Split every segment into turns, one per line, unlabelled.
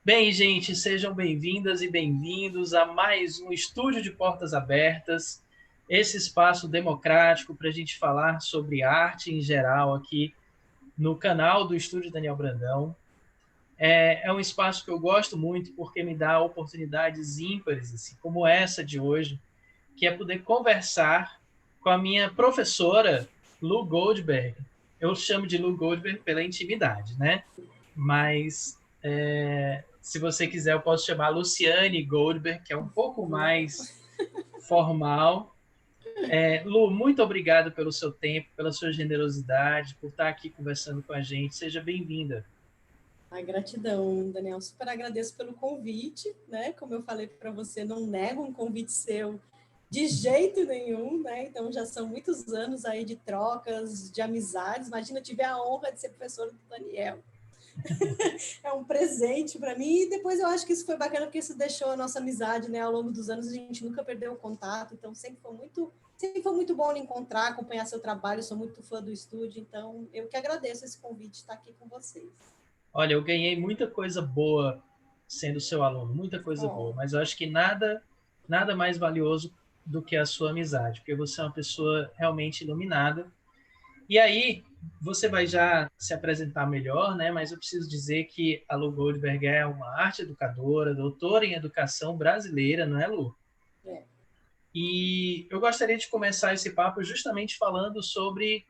Bem, gente, sejam bem-vindas e bem-vindos a mais um Estúdio de Portas Abertas, esse espaço democrático para a gente falar sobre arte em geral aqui no canal do Estúdio Daniel Brandão. É um espaço que eu gosto muito porque me dá oportunidades ímpares, assim, como essa de hoje, que é poder conversar com a minha professora, Lu Goldberg. Eu chamo de Lu Goldberg pela intimidade, né? Mas se você quiser, eu posso chamar Luciane Goldberg, que é um pouco mais formal. Lu, muito obrigado pelo seu tempo, pela sua generosidade, por estar aqui conversando com a gente. Seja bem-vinda.
A gratidão, Daniel. Super agradeço pelo convite, né? Como eu falei para você, não nego um convite seu de jeito nenhum, né? Então já são muitos anos aí de trocas, de amizades. Imagina, eu tive a honra de ser professora do Daniel. É um presente para mim. E depois eu acho que isso foi bacana porque isso deixou a nossa amizade, né? Ao longo dos anos a gente nunca perdeu o contato. Então sempre foi muito bom lhe encontrar, acompanhar seu trabalho. Eu sou muito fã do estúdio, então eu que agradeço esse convite de estar aqui com vocês.
Olha, eu ganhei muita coisa boa sendo seu aluno, muita coisa boa, mas eu acho que nada mais valioso do que a sua amizade, porque você é uma pessoa realmente iluminada. E aí, você vai já se apresentar melhor, né? Mas eu preciso dizer que a Lu Goldberg é uma arte educadora, doutora em educação brasileira, não é, Lu?
É.
E eu gostaria de começar esse papo justamente falando sobre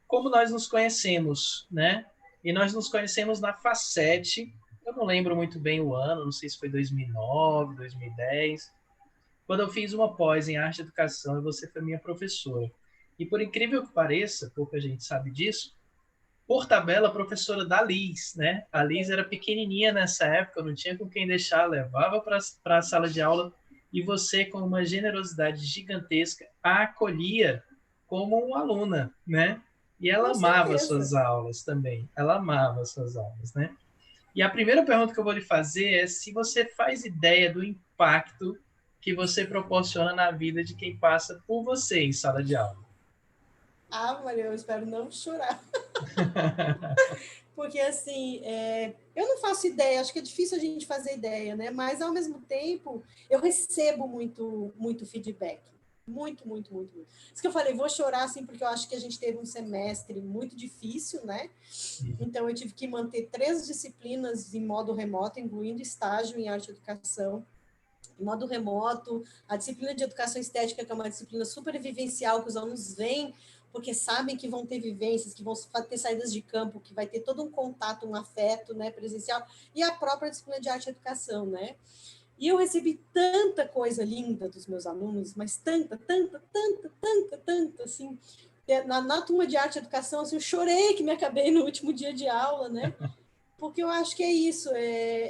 como nós nos conhecemos, né? E nós nos conhecemos na Facete. Eu não lembro muito bem o ano, não sei se foi 2009, 2010, quando eu fiz uma pós em arte e educação e você foi minha professora. E por incrível que pareça, pouca gente sabe disso, por tabela, a professora da Liz, né? A Liz era pequenininha nessa época, não tinha com quem deixar, levava para a sala de aula e você, com uma generosidade gigantesca, a acolhia como uma aluna, né? E ela
Com
amava
certeza.
suas aulas também, ela amava suas aulas, né? E a primeira pergunta que eu vou lhe fazer é se você faz ideia do impacto que você proporciona na vida de quem passa por você em sala de aula.
Ah, Maria, eu espero não chorar. Porque, assim, eu não faço ideia, acho que é difícil a gente fazer ideia, né? Mas, ao mesmo tempo, eu recebo muito feedback. Muito, muito, muito, muito. Isso que eu falei, vou chorar, assim, porque eu acho que a gente teve um semestre muito difícil, né? Então, eu tive que manter 3 disciplinas em modo remoto, incluindo estágio em arte e educação, em modo remoto, a disciplina de educação estética, que é uma disciplina super vivencial, que os alunos vêm porque sabem que vão ter vivências, que vão ter saídas de campo, que vai ter todo um contato, um afeto, né, presencial, e a própria disciplina de arte e educação, né? E eu recebi tanta coisa linda dos meus alunos, mas tanta, assim, na turma de arte e educação, assim, eu chorei que me acabei no último dia de aula, né? Porque eu acho que é isso,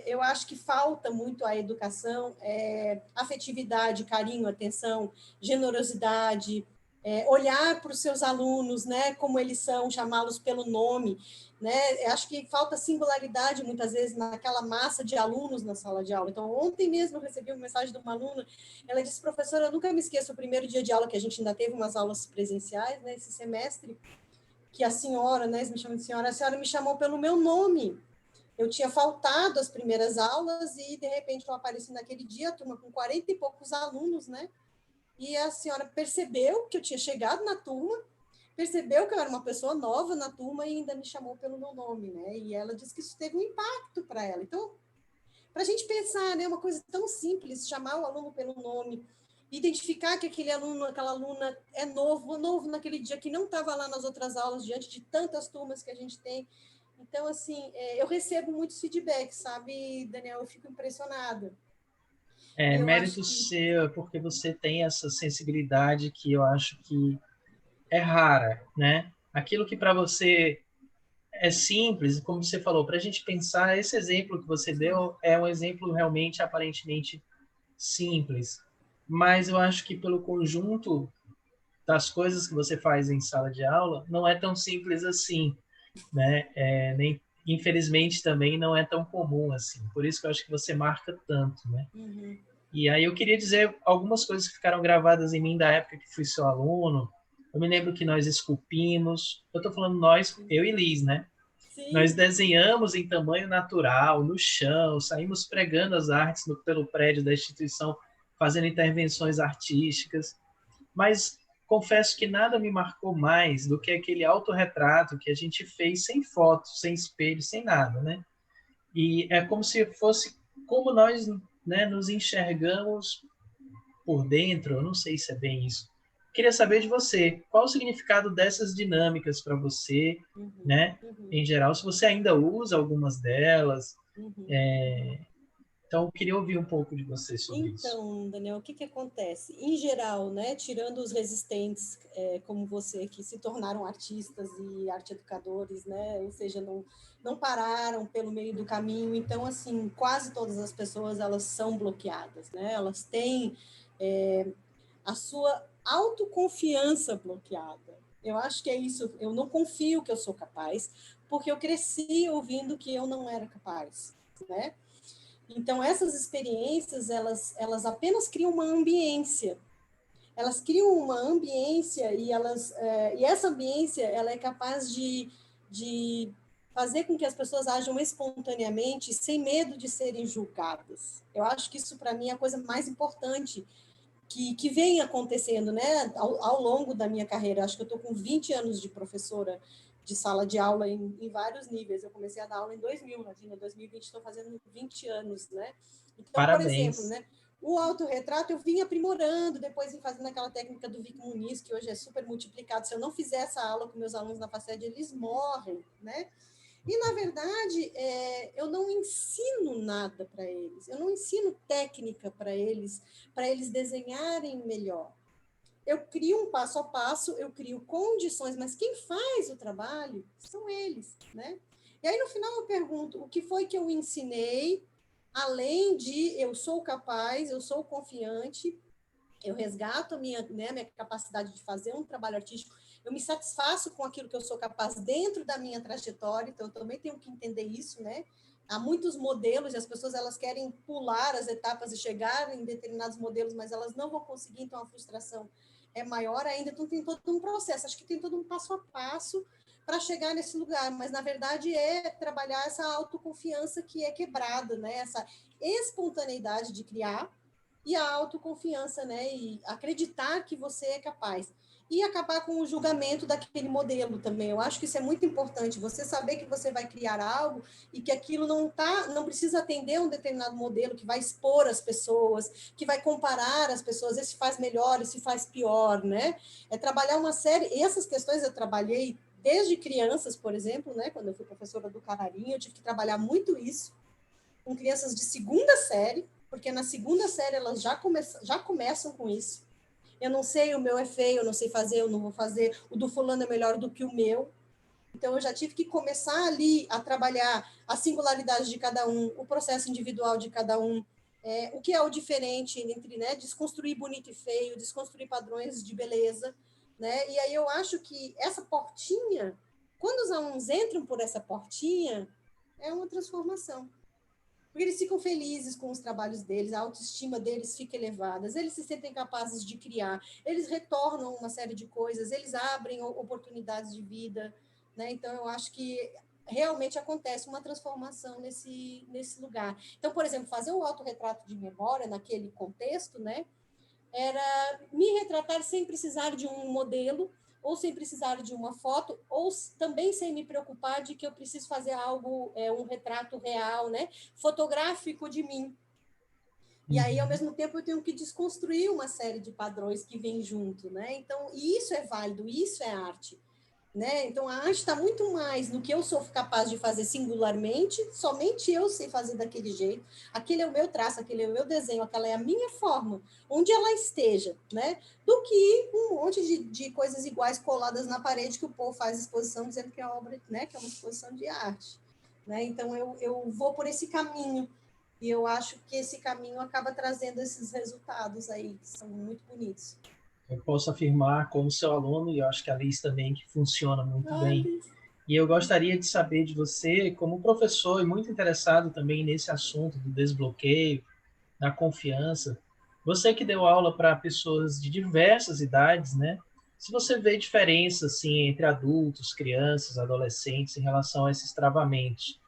eu acho que falta muito a educação, afetividade, carinho, atenção, generosidade, olhar para os seus alunos, né, como eles são, chamá-los pelo nome, né? Eu acho que falta singularidade muitas vezes naquela massa de alunos na sala de aula. Então, ontem mesmo eu recebi uma mensagem de uma aluna, ela disse: professora, eu nunca me esqueço o primeiro dia de aula, que a gente ainda teve umas aulas presenciais, né, esse semestre, que a senhora, né, me chamam de senhora, a senhora me chamou pelo meu nome. Eu tinha faltado as primeiras aulas e, de repente, eu apareci naquele dia, a turma com 40 e poucos alunos, né? E a senhora percebeu que eu tinha chegado na turma, percebeu que eu era uma pessoa nova na turma e ainda me chamou pelo meu nome, né? E ela disse que isso teve um impacto para ela. Então, para a gente pensar, né, uma coisa tão simples, chamar o aluno pelo nome, identificar que aquele aluno, aquela aluna é novo naquele dia, que não estava lá nas outras aulas, diante de tantas turmas que a gente tem. Então, assim, eu recebo muitos feedbacks, sabe, Daniel? Eu fico impressionada. E eu acho
Mérito
que
seu, porque você tem essa sensibilidade que eu acho que é rara, né? Aquilo que para você é simples, como você falou, para a gente pensar, esse exemplo que você deu é um exemplo realmente aparentemente simples, mas eu acho que pelo conjunto das coisas que você faz em sala de aula, não é tão simples assim, né? Nem, infelizmente também não é tão comum assim. Por isso que eu acho que você marca tanto, né? E aí eu queria dizer algumas coisas que ficaram gravadas em mim da época que fui seu aluno. Eu me lembro que nós esculpimos. Eu estou falando nós, eu e Liz, né? Nós
Sim.
desenhamos em tamanho natural, no chão, saímos pregando as artes pelo prédio da instituição, fazendo intervenções artísticas. Mas confesso que nada me marcou mais do que aquele autorretrato que a gente fez sem foto, sem espelho, sem nada, né? E é como se fosse como nós, né, nos enxergamos por dentro, eu não sei se é bem isso. Queria saber de você, qual o significado dessas dinâmicas para você,
Uhum,
né?
uhum,
Em geral, se você ainda usa algumas delas.
uhum, uhum.
Então, eu queria ouvir um pouco de você sobre isso.
Então, Daniel, o que que acontece? Em geral, né, tirando os resistentes, como você, que se tornaram artistas e arte-educadores, né, ou seja, não pararam pelo meio do caminho, então, assim, quase todas as pessoas, elas são bloqueadas, né, elas têm a sua autoconfiança bloqueada. Eu acho que é isso, eu não confio que eu sou capaz, porque eu cresci ouvindo que eu não era capaz, né? Então, essas experiências, elas apenas criam uma ambiência. Elas criam uma ambiência e essa ambiência ela é capaz de fazer com que as pessoas ajam espontaneamente, sem medo de serem julgadas. Eu acho que isso, para mim, é a coisa mais importante que vem acontecendo, né, ao longo da minha carreira. Acho que eu estou com 20 anos de professora de sala de aula em vários níveis. Eu comecei a dar aula em 2000, imagina, 2020 estou fazendo 20 anos, né? Então, por exemplo,
Parabéns.
né, o autorretrato eu vim aprimorando, depois vim fazendo aquela técnica do Vic Muniz, que hoje é super multiplicado. Se eu não fizer essa aula com meus alunos na FACED, eles morrem, né? E, na verdade, eu não ensino nada para eles, eu não ensino técnica para eles desenharem melhor. Eu crio um passo a passo, eu crio condições, mas quem faz o trabalho são eles, né? E aí, no final, eu pergunto, o que foi que eu ensinei, além de eu sou capaz, eu sou confiante, eu resgato a minha capacidade de fazer um trabalho artístico, eu me satisfaço com aquilo que eu sou capaz dentro da minha trajetória, então eu também tenho que entender isso, né? Há muitos modelos e as pessoas elas querem pular as etapas e chegar em determinados modelos, mas elas não vão conseguir, então a frustração é maior ainda, então tem todo um processo, acho que tem todo um passo a passo para chegar nesse lugar, mas na verdade é trabalhar essa autoconfiança que é quebrada, né? Essa espontaneidade de criar, e a autoconfiança, né? E acreditar que você é capaz. E acabar com o julgamento daquele modelo também. Eu acho que isso é muito importante. Você saber que você vai criar algo e que aquilo não precisa atender um determinado modelo que vai expor as pessoas, que vai comparar as pessoas, esse faz melhor, esse faz pior, né? É trabalhar uma série. Essas questões eu trabalhei desde crianças, por exemplo, né? Quando eu fui professora do Canarinho, eu tive que trabalhar muito isso com crianças de segunda série, porque na segunda série elas já começam com isso. Eu não sei, o meu é feio, eu não sei fazer, eu não vou fazer, o do fulano é melhor do que o meu. Então, eu já tive que começar ali a trabalhar a singularidade de cada um, o processo individual de cada um, o que é o diferente entre, né, desconstruir bonito e feio, desconstruir padrões de beleza, né? E aí eu acho que essa portinha, quando os alunos entram por essa portinha, é uma transformação. Porque eles ficam felizes com os trabalhos deles, a autoestima deles fica elevada, eles se sentem capazes de criar, eles retornam uma série de coisas, eles abrem oportunidades de vida, né? Então, eu acho que realmente acontece uma transformação nesse lugar. Então, por exemplo, fazer o autorretrato de memória naquele contexto, né? Era me retratar sem precisar de um modelo, ou sem precisar de uma foto, ou também sem me preocupar de que eu preciso fazer algo, um retrato real, né? Fotográfico de mim. E aí, ao
Uhum.
mesmo tempo, eu tenho que desconstruir uma série de padrões que vêm junto, né? Então, isso é válido, isso é arte. Né? Então, a arte está muito mais no que eu sou capaz de fazer singularmente, somente eu sei fazer daquele jeito, aquele é o meu traço, aquele é o meu desenho, aquela é a minha forma, onde ela esteja, né? Do que um monte de coisas iguais coladas na parede que o povo faz exposição dizendo que é obra, né? Que é uma exposição de arte. Né? Então, eu vou por esse caminho, e eu acho que esse caminho acaba trazendo esses resultados aí, que são muito bonitos.
Eu posso afirmar, como seu aluno, e eu acho que a Liz também, que funciona muito bem.
Alice.
E eu gostaria de saber de você, como professor e muito interessado também nesse assunto do desbloqueio, da confiança, você que deu aula para pessoas de diversas idades, né? se você vê diferença assim, entre adultos, crianças, adolescentes em relação a esses travamentos.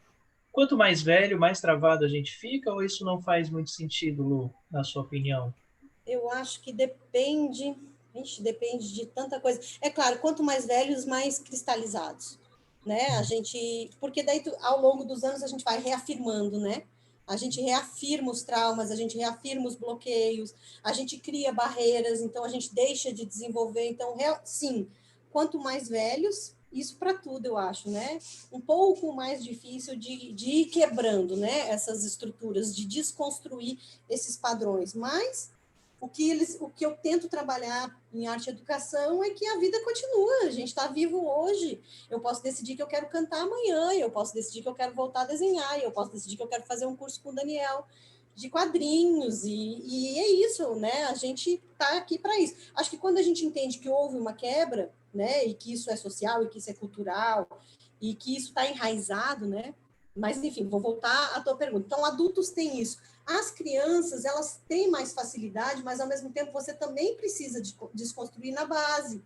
Quanto mais velho, mais travado a gente fica, ou isso não faz muito sentido, Lu, na sua opinião?
Eu acho que depende, gente, depende de tanta coisa. É claro, quanto mais velhos, mais cristalizados, né? A gente, porque daí ao longo dos anos a gente vai reafirmando, né? A gente reafirma os traumas, a gente reafirma os bloqueios, a gente cria barreiras, então a gente deixa de desenvolver. Então, sim, quanto mais velhos, isso para tudo, eu acho, né? Um pouco mais difícil de ir quebrando, né? Essas estruturas, de desconstruir esses padrões, mas o que eu tento trabalhar em arte e educação é que a vida continua, a gente está vivo hoje. Eu posso decidir que eu quero cantar amanhã, eu posso decidir que eu quero voltar a desenhar, eu posso decidir que eu quero fazer um curso com o Daniel de quadrinhos, e é isso, né? A gente está aqui para isso. Acho que quando a gente entende que houve uma quebra, né, e que isso é social, e que isso é cultural, e que isso está enraizado, né? Mas, enfim, vou voltar à tua pergunta. Então, adultos têm isso. As crianças, elas têm mais facilidade, mas, ao mesmo tempo, você também precisa desconstruir na base.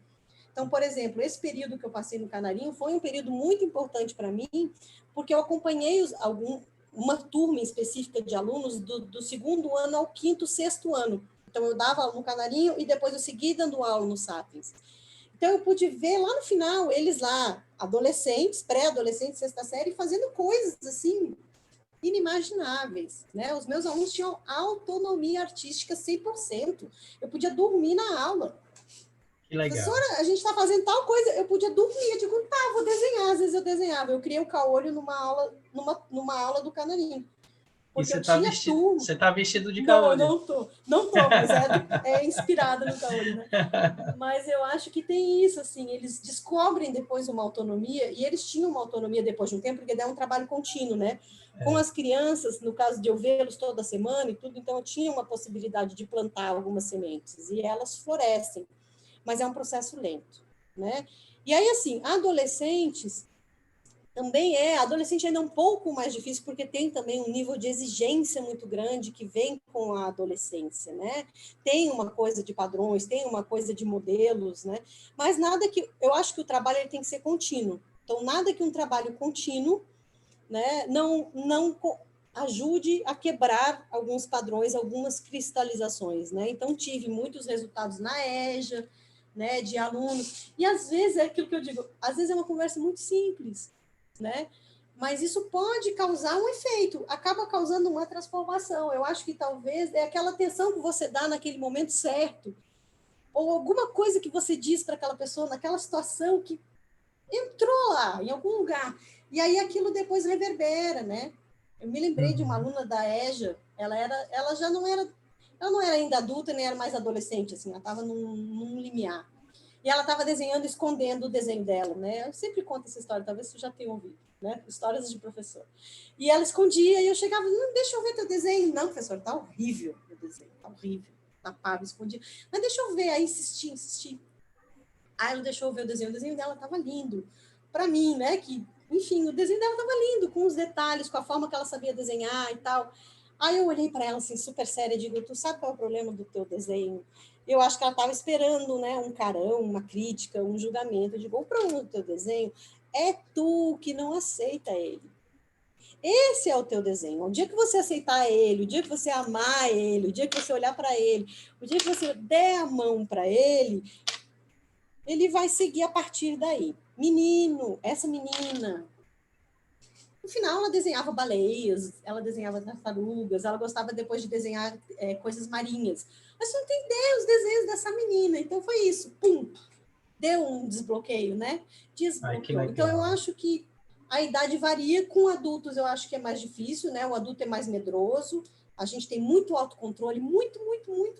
Então, por exemplo, esse período que eu passei no Canarinho foi um período muito importante para mim, porque eu acompanhei uma turma específica de alunos do segundo ano ao quinto, sexto ano. Então, eu dava aula no Canarinho e depois eu segui dando aula no Sapiens. Então, eu pude ver lá no final, eles lá, adolescentes, pré-adolescentes, sexta série, fazendo coisas assim, inimagináveis, né? Os meus alunos tinham autonomia artística 100%. Eu podia dormir na aula.
Que legal.
Professora, a gente está fazendo tal coisa, eu podia dormir. Eu digo, tá, vou desenhar. Às vezes eu desenhava. Eu criei o caolho numa aula do Canarinho.
E
Porque eu tinha turma.
você tá vestido de
Não,
caolho.
não tô. Não tô, mas é inspirada no caolho, né? Mas eu acho que tem isso, assim, eles descobrem depois uma autonomia, e eles tinham uma autonomia depois de um tempo, porque é um trabalho contínuo, né? Com as crianças, no caso de eu vê-los toda semana e tudo, então eu tinha uma possibilidade de plantar algumas sementes, e elas florescem, mas é um processo lento, né? E aí, assim, adolescentes também adolescente ainda é um pouco mais difícil, porque tem também um nível de exigência muito grande que vem com a adolescência, né? Tem uma coisa de padrões, tem uma coisa de modelos, né? Mas nada que... Eu acho que o trabalho ele tem que ser contínuo. Então, nada que um trabalho contínuo, né, não ajude a quebrar alguns padrões, algumas cristalizações, né? Então, tive muitos resultados na EJA, né, de alunos, e às vezes é aquilo que eu digo, às vezes é uma conversa muito simples, né? Mas isso pode causar um efeito, acaba causando uma transformação. Eu acho que talvez é aquela atenção que você dá naquele momento certo, ou alguma coisa que você diz para aquela pessoa naquela situação que entrou lá, em algum lugar. E aí aquilo depois reverbera, né? Eu me lembrei de uma aluna da EJA, ela já não era, ela não era ainda adulta, nem era mais adolescente, assim, ela estava num limiar. E ela estava desenhando, escondendo o desenho dela, né? Eu sempre conto essa história, talvez você já tenha ouvido, né? Histórias de professor. E ela escondia, e eu chegava, não, deixa eu ver teu desenho. Não, professor, tá horrível o desenho, tá horrível. Tapava, escondia. Mas deixa eu ver, aí insisti. Aí ela deixou eu ver o desenho dela estava lindo. Para mim, né? Que, enfim, o desenho dela estava lindo, com os detalhes, com a forma que ela sabia desenhar e tal. Aí eu olhei para ela assim, super séria, e digo, tu sabe qual é o problema do teu desenho? Eu acho que ela estava esperando, né, um carão, uma crítica, um julgamento. Eu digo, o problema do teu desenho é tu que não aceita ele. Esse é o teu desenho. O dia que você aceitar ele, o dia que você amar ele, o dia que você olhar para ele, o dia que você der a mão para ele vai seguir a partir daí. Menino, essa menina. No final, ela desenhava baleias, ela desenhava tartarugas, ela gostava depois de desenhar coisas marinhas. Mas você não tem ideia os desenhos dessa menina. Então, foi isso. Pum! Deu um desbloqueio, né?
Ai, que
Desbloqueou. Então, eu
legal.
acho que a idade varia. Com adultos, eu acho que é mais difícil, né? O adulto é mais medroso. A gente tem muito autocontrole, muito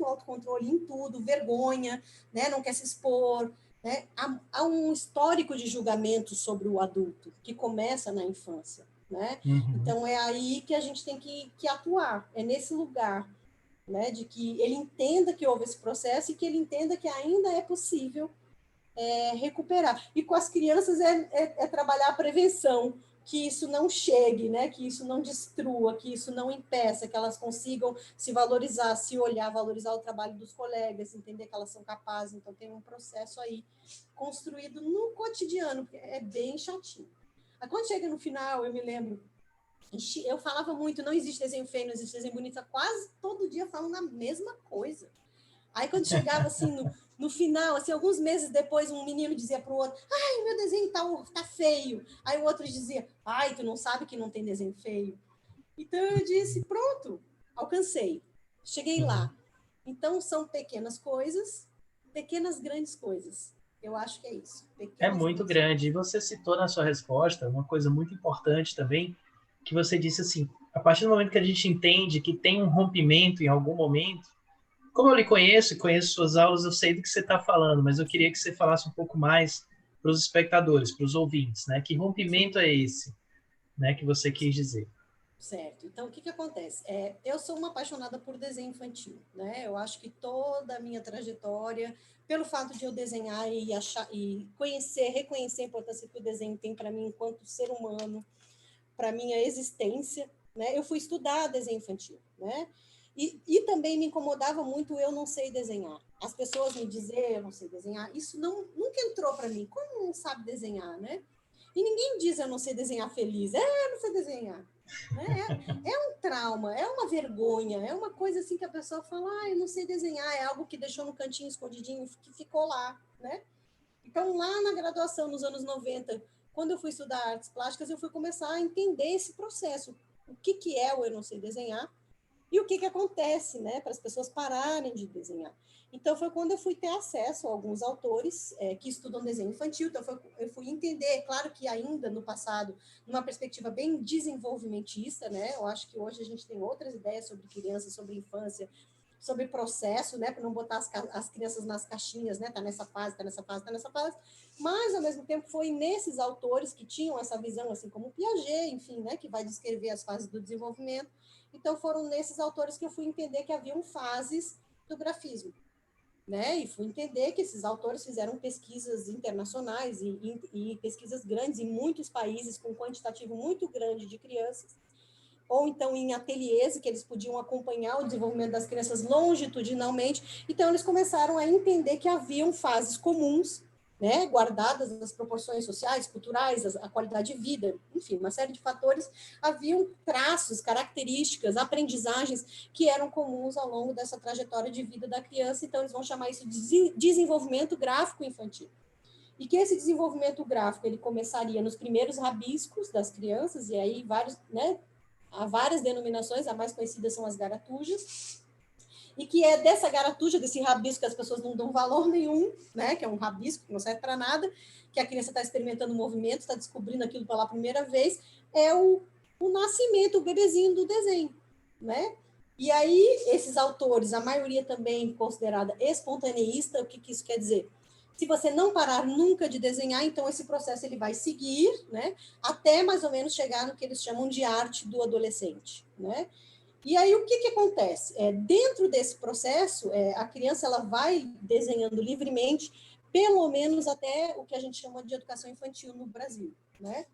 autocontrole em tudo, vergonha, né? Não quer se expor, né? Há um histórico de julgamento sobre o adulto que começa na infância, né?
Uhum.
Então, é aí que a gente tem que atuar, é nesse lugar, né? De que ele entenda que houve esse processo e que ele entenda que ainda é possível recuperar. E com as crianças é trabalhar a prevenção, que isso não chegue, né? Que isso não destrua, que isso não impeça, que elas consigam se valorizar, se olhar, valorizar o trabalho dos colegas, entender que elas são capazes. Então, tem um processo aí construído no cotidiano, porque é bem chatinho. Aí, quando chega no final, eu me lembro, eu falava muito, não existe desenho feio, não existe desenho bonito, quase todo dia falando a mesma coisa. Aí, quando chegava, assim, no final, assim, alguns meses depois, um menino dizia para o outro, ai, meu desenho tá feio. Aí o outro dizia, ai, tu não sabe que não tem desenho feio. Então, eu disse, pronto, alcancei, cheguei lá. Então, são pequenas coisas, pequenas grandes coisas. Eu acho que é isso.
É
Pequenas
muito
grandes
grande.
coisas.
E você citou na sua resposta uma coisa muito importante também, que você disse assim, a partir do momento que a gente entende que tem um rompimento em algum momento, como eu lhe conheço e conheço suas aulas, eu sei do que você está falando, mas eu queria que você falasse um pouco mais para os espectadores, para os ouvintes, né? Que rompimento
Sim.
é esse, né? Que você quis dizer.
Certo. Então, o que acontece? Eu sou uma apaixonada por desenho infantil, né? Eu acho que toda a minha trajetória, pelo fato de eu desenhar e achar e conhecer, reconhecer a importância que o desenho tem para mim enquanto ser humano, para minha existência, né? Eu fui estudar desenho infantil, né? E também me incomodava muito eu não sei desenhar. As pessoas me dizer eu não sei desenhar, isso nunca entrou para mim. Como não sabe desenhar, né? E ninguém diz eu não sei desenhar feliz. Eu não sei desenhar. Né? É um trauma, é uma vergonha, é uma coisa assim que a pessoa fala, eu não sei desenhar, é algo que deixou no cantinho escondidinho, que ficou lá, né? Então, lá na graduação, nos anos 90, quando eu fui estudar artes plásticas, eu fui começar a entender esse processo. O que é o eu não sei desenhar e o que acontece, né, para as pessoas pararem de desenhar. Então, foi quando eu fui ter acesso a alguns autores que estudam desenho infantil. Então, eu fui entender, claro que ainda no passado, numa perspectiva bem desenvolvimentista, né? Eu acho que hoje a gente tem outras ideias sobre criança, sobre infância, sobre processo, né, para não botar as crianças nas caixinhas, né, tá nessa fase, tá nessa fase, tá nessa fase, mas, ao mesmo tempo, foi nesses autores que tinham essa visão, assim como Piaget, enfim, né, que vai descrever as fases do desenvolvimento. Então, foram nesses autores que eu fui entender que haviam fases do grafismo, né, e fui entender que esses autores fizeram pesquisas internacionais e pesquisas grandes em muitos países, com um quantitativo muito grande de crianças, ou então em ateliês, que eles podiam acompanhar o desenvolvimento das crianças longitudinalmente. Então, eles começaram a entender que haviam fases comuns, né, guardadas as proporções sociais, culturais, a qualidade de vida, enfim, uma série de fatores, haviam traços, características, aprendizagens que eram comuns ao longo dessa trajetória de vida da criança, então eles vão chamar isso de desenvolvimento gráfico infantil. E que esse desenvolvimento gráfico ele começaria nos primeiros rabiscos das crianças, e aí vários, né, há várias denominações, a mais conhecida são as garatujas, e que é dessa garatuja, desse rabisco que as pessoas não dão valor nenhum, né, que é um rabisco que não serve para nada, que a criança está experimentando o movimento, está descobrindo aquilo pela primeira vez, é o nascimento, o bebezinho do desenho, né? E aí, esses autores, a maioria também considerada espontaneísta, o que isso quer dizer? Se você não parar nunca de desenhar, então esse processo ele vai seguir, né, até mais ou menos chegar no que eles chamam de arte do adolescente, né? E aí o que acontece? Dentro desse processo, a criança ela vai desenhando livremente, pelo menos até o que a gente chama de educação infantil no Brasil, né?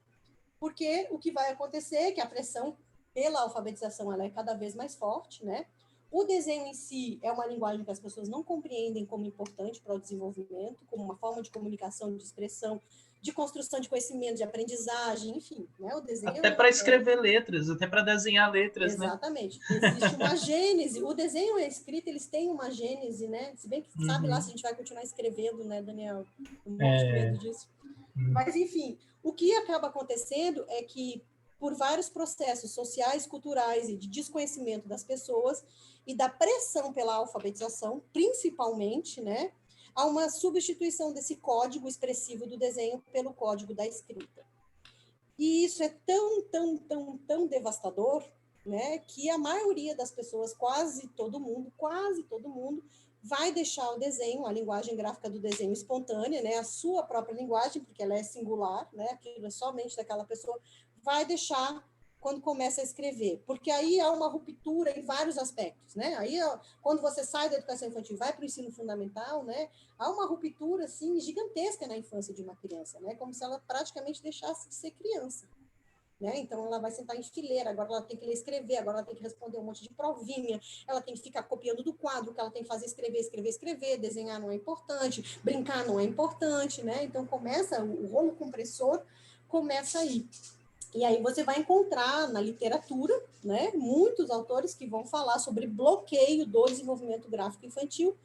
Porque o que vai acontecer é que a pressão pela alfabetização ela é cada vez mais forte, né? O desenho em si é uma linguagem que as pessoas não compreendem como importante para o desenvolvimento, como uma forma de comunicação, de expressão, de construção de conhecimento, de aprendizagem, enfim, né? O
Até
desenho
para escrever letras, até para desenhar letras, né?
exatamente. Existe uma gênese. O desenho e a escrita, eles têm uma gênese, né? Se bem que sabe lá se a gente vai continuar escrevendo, né, Daniel? Eu morro de medo disso. Mas, enfim, o que acaba acontecendo é que, por vários processos sociais, culturais e de desconhecimento das pessoas e da pressão pela alfabetização, principalmente, né, há uma substituição desse código expressivo do desenho pelo código da escrita. E isso é tão devastador, né, que a maioria das pessoas, quase todo mundo, vai deixar o desenho, a linguagem gráfica do desenho espontânea, né, a sua própria linguagem, porque ela é singular, né, aquilo é somente daquela pessoa, vai deixar quando começa a escrever, porque aí há uma ruptura em vários aspectos, né? Aí, quando você sai da educação infantil e vai para o ensino fundamental, né, há uma ruptura assim gigantesca na infância de uma criança, né? Como se ela praticamente deixasse de ser criança. né? Então, ela vai sentar em fileira, agora ela tem que ler e escrever, agora ela tem que responder um monte de provinha, ela tem que ficar copiando do quadro, o que ela tem que fazer, escrever, escrever, escrever, desenhar não é importante, brincar não é importante, né? Então, começa, o rolo compressor começa aí. E aí você vai encontrar na literatura, né, muitos autores que vão falar sobre bloqueio do desenvolvimento gráfico infantil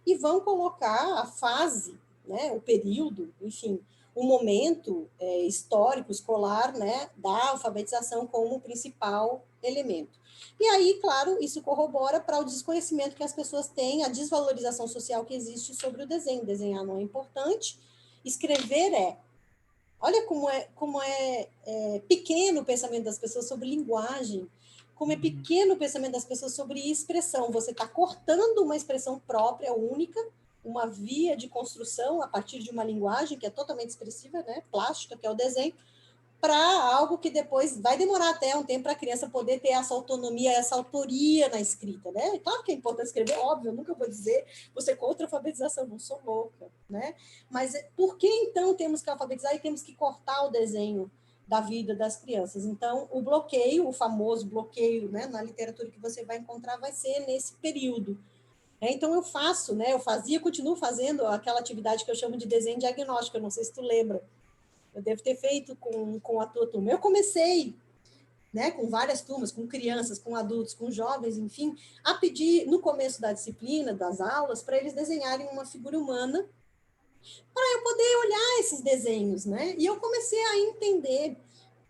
e vão colocar a fase, né, o período, enfim, o momento histórico, escolar, né, da alfabetização como o principal elemento. E aí, claro, isso corrobora para o desconhecimento que as pessoas têm, a desvalorização social que existe sobre o desenho. Desenhar não é importante, escrever é. Olha como é pequeno o pensamento das pessoas sobre linguagem, como é pequeno o pensamento das pessoas sobre expressão. Você está cortando uma expressão própria, única, uma via de construção a partir de uma linguagem que é totalmente expressiva, né? Plástica, que é o desenho, para algo que depois vai demorar até um tempo para a criança poder ter essa autonomia, essa autoria na escrita, né? Claro que é importante escrever, óbvio, eu nunca vou dizer você é contra a alfabetização, não sou louca, né? Mas por que então temos que alfabetizar e temos que cortar o desenho da vida das crianças? Então, o bloqueio, o famoso bloqueio, né, na literatura que você vai encontrar vai ser nesse período. Então, eu faço, né? Eu fazia, continuo fazendo aquela atividade que eu chamo de desenho diagnóstico, eu não sei se tu lembra. Eu devo ter feito com a tua turma. Eu comecei, né, com várias turmas, com crianças, com adultos, com jovens, enfim, a pedir, no começo da disciplina, das aulas, para eles desenharem uma figura humana, para eu poder olhar esses desenhos, né? E eu comecei a entender,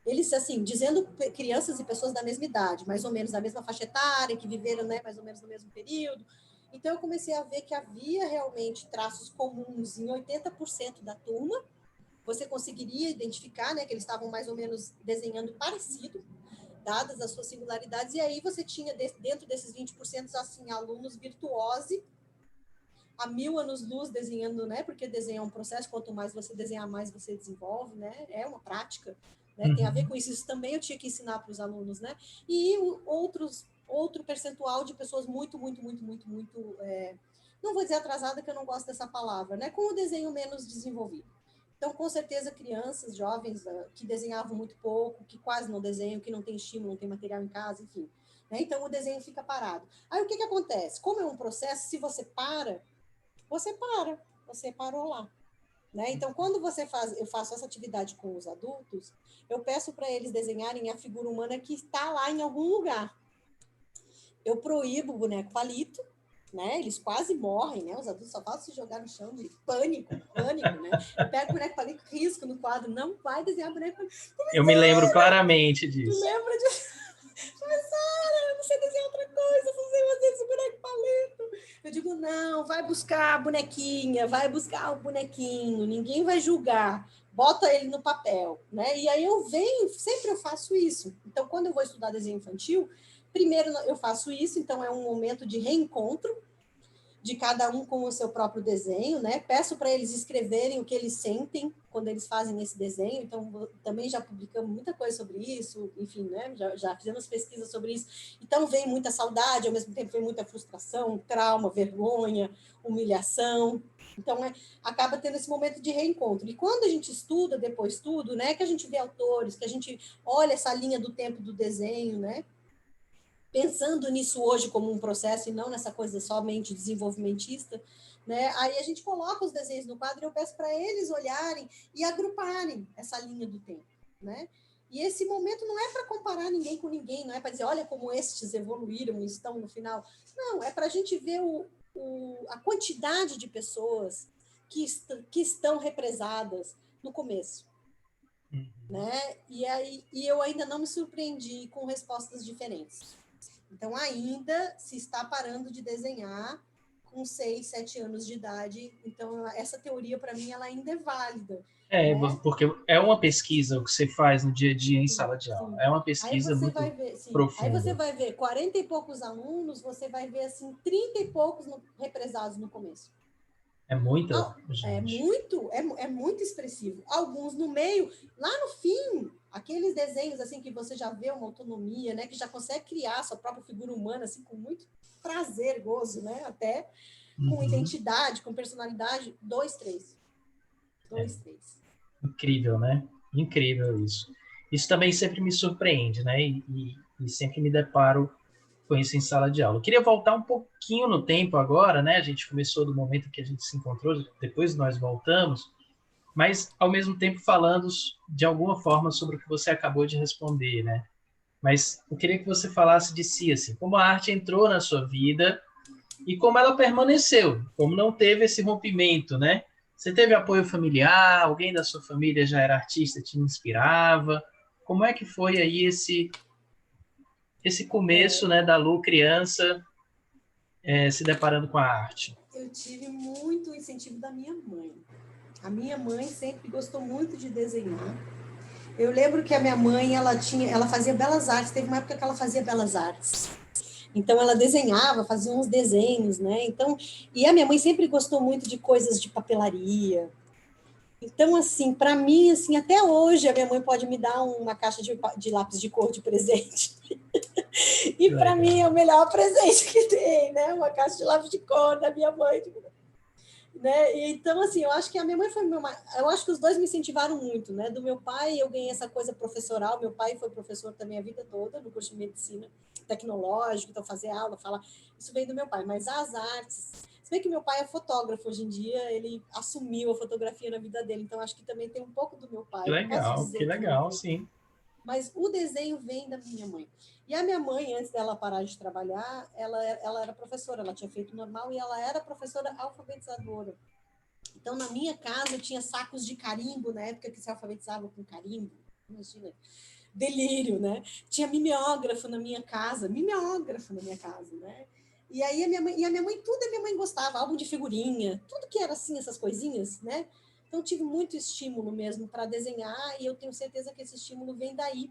eles, assim, dizendo crianças e pessoas da mesma idade, mais ou menos da mesma faixa etária, que viveram, né, mais ou menos no mesmo período. Então, eu comecei a ver que havia realmente traços comuns em 80% da turma. Você conseguiria identificar, né, que eles estavam mais ou menos desenhando parecido, dadas as suas singularidades, e aí você tinha, dentro desses 20%, assim, alunos virtuosos, a 1000 anos-luz desenhando, né, porque desenhar é um processo, quanto mais você desenhar, mais você desenvolve, né, é uma prática, né, tem a ver com isso, isso também eu tinha que ensinar para os alunos, né, e outro percentual de pessoas muito, não vou dizer atrasada, que eu não gosto dessa palavra, né, com o desenho menos desenvolvido. Então, com certeza, crianças, jovens que desenhavam muito pouco, que quase não desenham, que não tem estímulo, não tem material em casa, enfim. Né? Então, o desenho fica parado. Aí, o que acontece? Como é um processo, se você para, você parou lá. Né? Então, quando eu faço essa atividade com os adultos, eu peço para eles desenharem a figura humana que está lá em algum lugar. Eu proíbo o boneco palito, né? Eles quase morrem, né? Os adultos só falam se jogar no chão de pânico, né? Eu pego o boneco palito, risco no quadro, não vai desenhar boneco palito.
Eu me lembro claramente
Tu
disso.
lembra disso? Sara, eu não sei desenhar outra coisa, eu não sei fazer esse boneco palito. Eu digo, não, vai buscar a bonequinha, vai buscar o bonequinho, ninguém vai julgar. Bota ele no papel, né? E aí sempre eu faço isso. Então, quando eu vou estudar desenho infantil, primeiro eu faço isso, então é um momento de reencontro de cada um com o seu próprio desenho, né? Peço para eles escreverem o que eles sentem quando eles fazem esse desenho, então também já publicamos muita coisa sobre isso, enfim, né? Já fizemos pesquisa sobre isso. Então vem muita saudade, ao mesmo tempo vem muita frustração, trauma, vergonha, humilhação. Então acaba tendo esse momento de reencontro. E quando a gente estuda depois tudo, né? Que a gente vê autores, que a gente olha essa linha do tempo do desenho, né? Pensando nisso hoje como um processo e não nessa coisa somente desenvolvimentista, né? Aí a gente coloca os desenhos no quadro e eu peço para eles olharem e agruparem essa linha do tempo, né? E esse momento não é para comparar ninguém com ninguém, não é para dizer, olha como estes evoluíram e estão no final. Não, é para a gente ver a quantidade de pessoas que estão represadas no começo. Né? E eu ainda não me surpreendi com respostas diferentes. Então, ainda se está parando de desenhar com 6, 7 anos de idade. Então, essa teoria, para mim, ela ainda é válida. Né?
Porque é uma pesquisa o que você faz no dia a dia em
Sim,
sala de aula.
sim.
É uma
Aí
pesquisa
você
muito
vai ver, sim. Aí você
profunda.
vai ver 40 e poucos alunos, você vai ver assim 30 e poucos represados no começo.
É muita gente.
É muito expressivo. Alguns no meio, lá no fim, aqueles desenhos assim que você já vê uma autonomia, né, que já consegue criar sua própria figura humana assim com muito prazer, gozo, né, até com identidade, com personalidade, 2, 3.
Incrível, né? Incrível isso. Isso também sempre me surpreende, né? E sempre me deparo com isso em sala de aula. Eu queria voltar um pouquinho no tempo agora, né? A gente começou do momento que a gente se encontrou, depois nós voltamos, mas ao mesmo tempo falando de alguma forma sobre o que você acabou de responder, né? Mas eu queria que você falasse de si, assim, como a arte entrou na sua vida e como ela permaneceu, como não teve esse rompimento, né? Você teve apoio familiar? Alguém da sua família já era artista, te inspirava? Como é que foi aí esse começo, né, da Lu criança se deparando com a arte?
Eu tive muito incentivo da minha mãe. A minha mãe sempre gostou muito de desenhar. Eu lembro que a minha mãe, ela fazia belas artes, teve uma época que ela fazia belas artes. Então ela desenhava, fazia uns desenhos, né? Então, e a minha mãe sempre gostou muito de coisas de papelaria. Então, assim, para mim, assim, até hoje a minha mãe pode me dar uma caixa de lápis de cor de presente. E para mim é o melhor presente que tem, né? Uma caixa de lápis de cor da minha mãe, né? Então, assim, eu acho que a minha mãe foi eu acho que os dois me incentivaram muito, né? Do meu pai, eu ganhei essa coisa professoral. Meu pai foi professor também a vida toda no curso de medicina tecnológico, então fazer aula, falar, isso veio do meu pai. Mas as artes, se bem que meu pai é fotógrafo hoje em dia, ele assumiu a fotografia na vida dele, então acho que também tem um pouco do meu pai. Posso
Que
dizer que não
legal,
tem,
sim.
mas o desenho vem da minha mãe. E a minha mãe, antes dela parar de trabalhar, ela era professora, ela tinha feito normal e ela era professora alfabetizadora. Então, na minha casa, eu tinha sacos de carimbo, na época que se alfabetizava com carimbo. Imagina, delírio, né? Tinha mimeógrafo na minha casa, né? E aí a minha mãe, tudo a minha mãe gostava, álbum de figurinha, tudo que era assim, essas coisinhas, né? Então, tive muito estímulo mesmo para desenhar e eu tenho certeza que esse estímulo vem daí.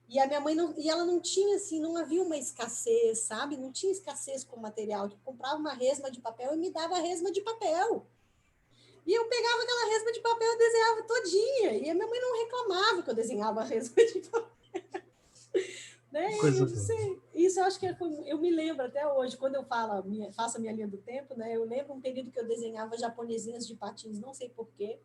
E a minha mãe não, e ela não tinha assim, não havia uma escassez, sabe? Não tinha escassez com material. Eu comprava uma resma de papel e me dava a resma de papel. E eu pegava aquela resma de papel e desenhava todinha. E a minha mãe não reclamava que eu desenhava a resma de papel. Né? E
Coisa
eu não
boa.
sei. Isso eu acho que eu me lembro até hoje, quando eu faço a minha linha do tempo, né? Eu lembro um período que eu desenhava japonesinhas de patins, não sei porquê.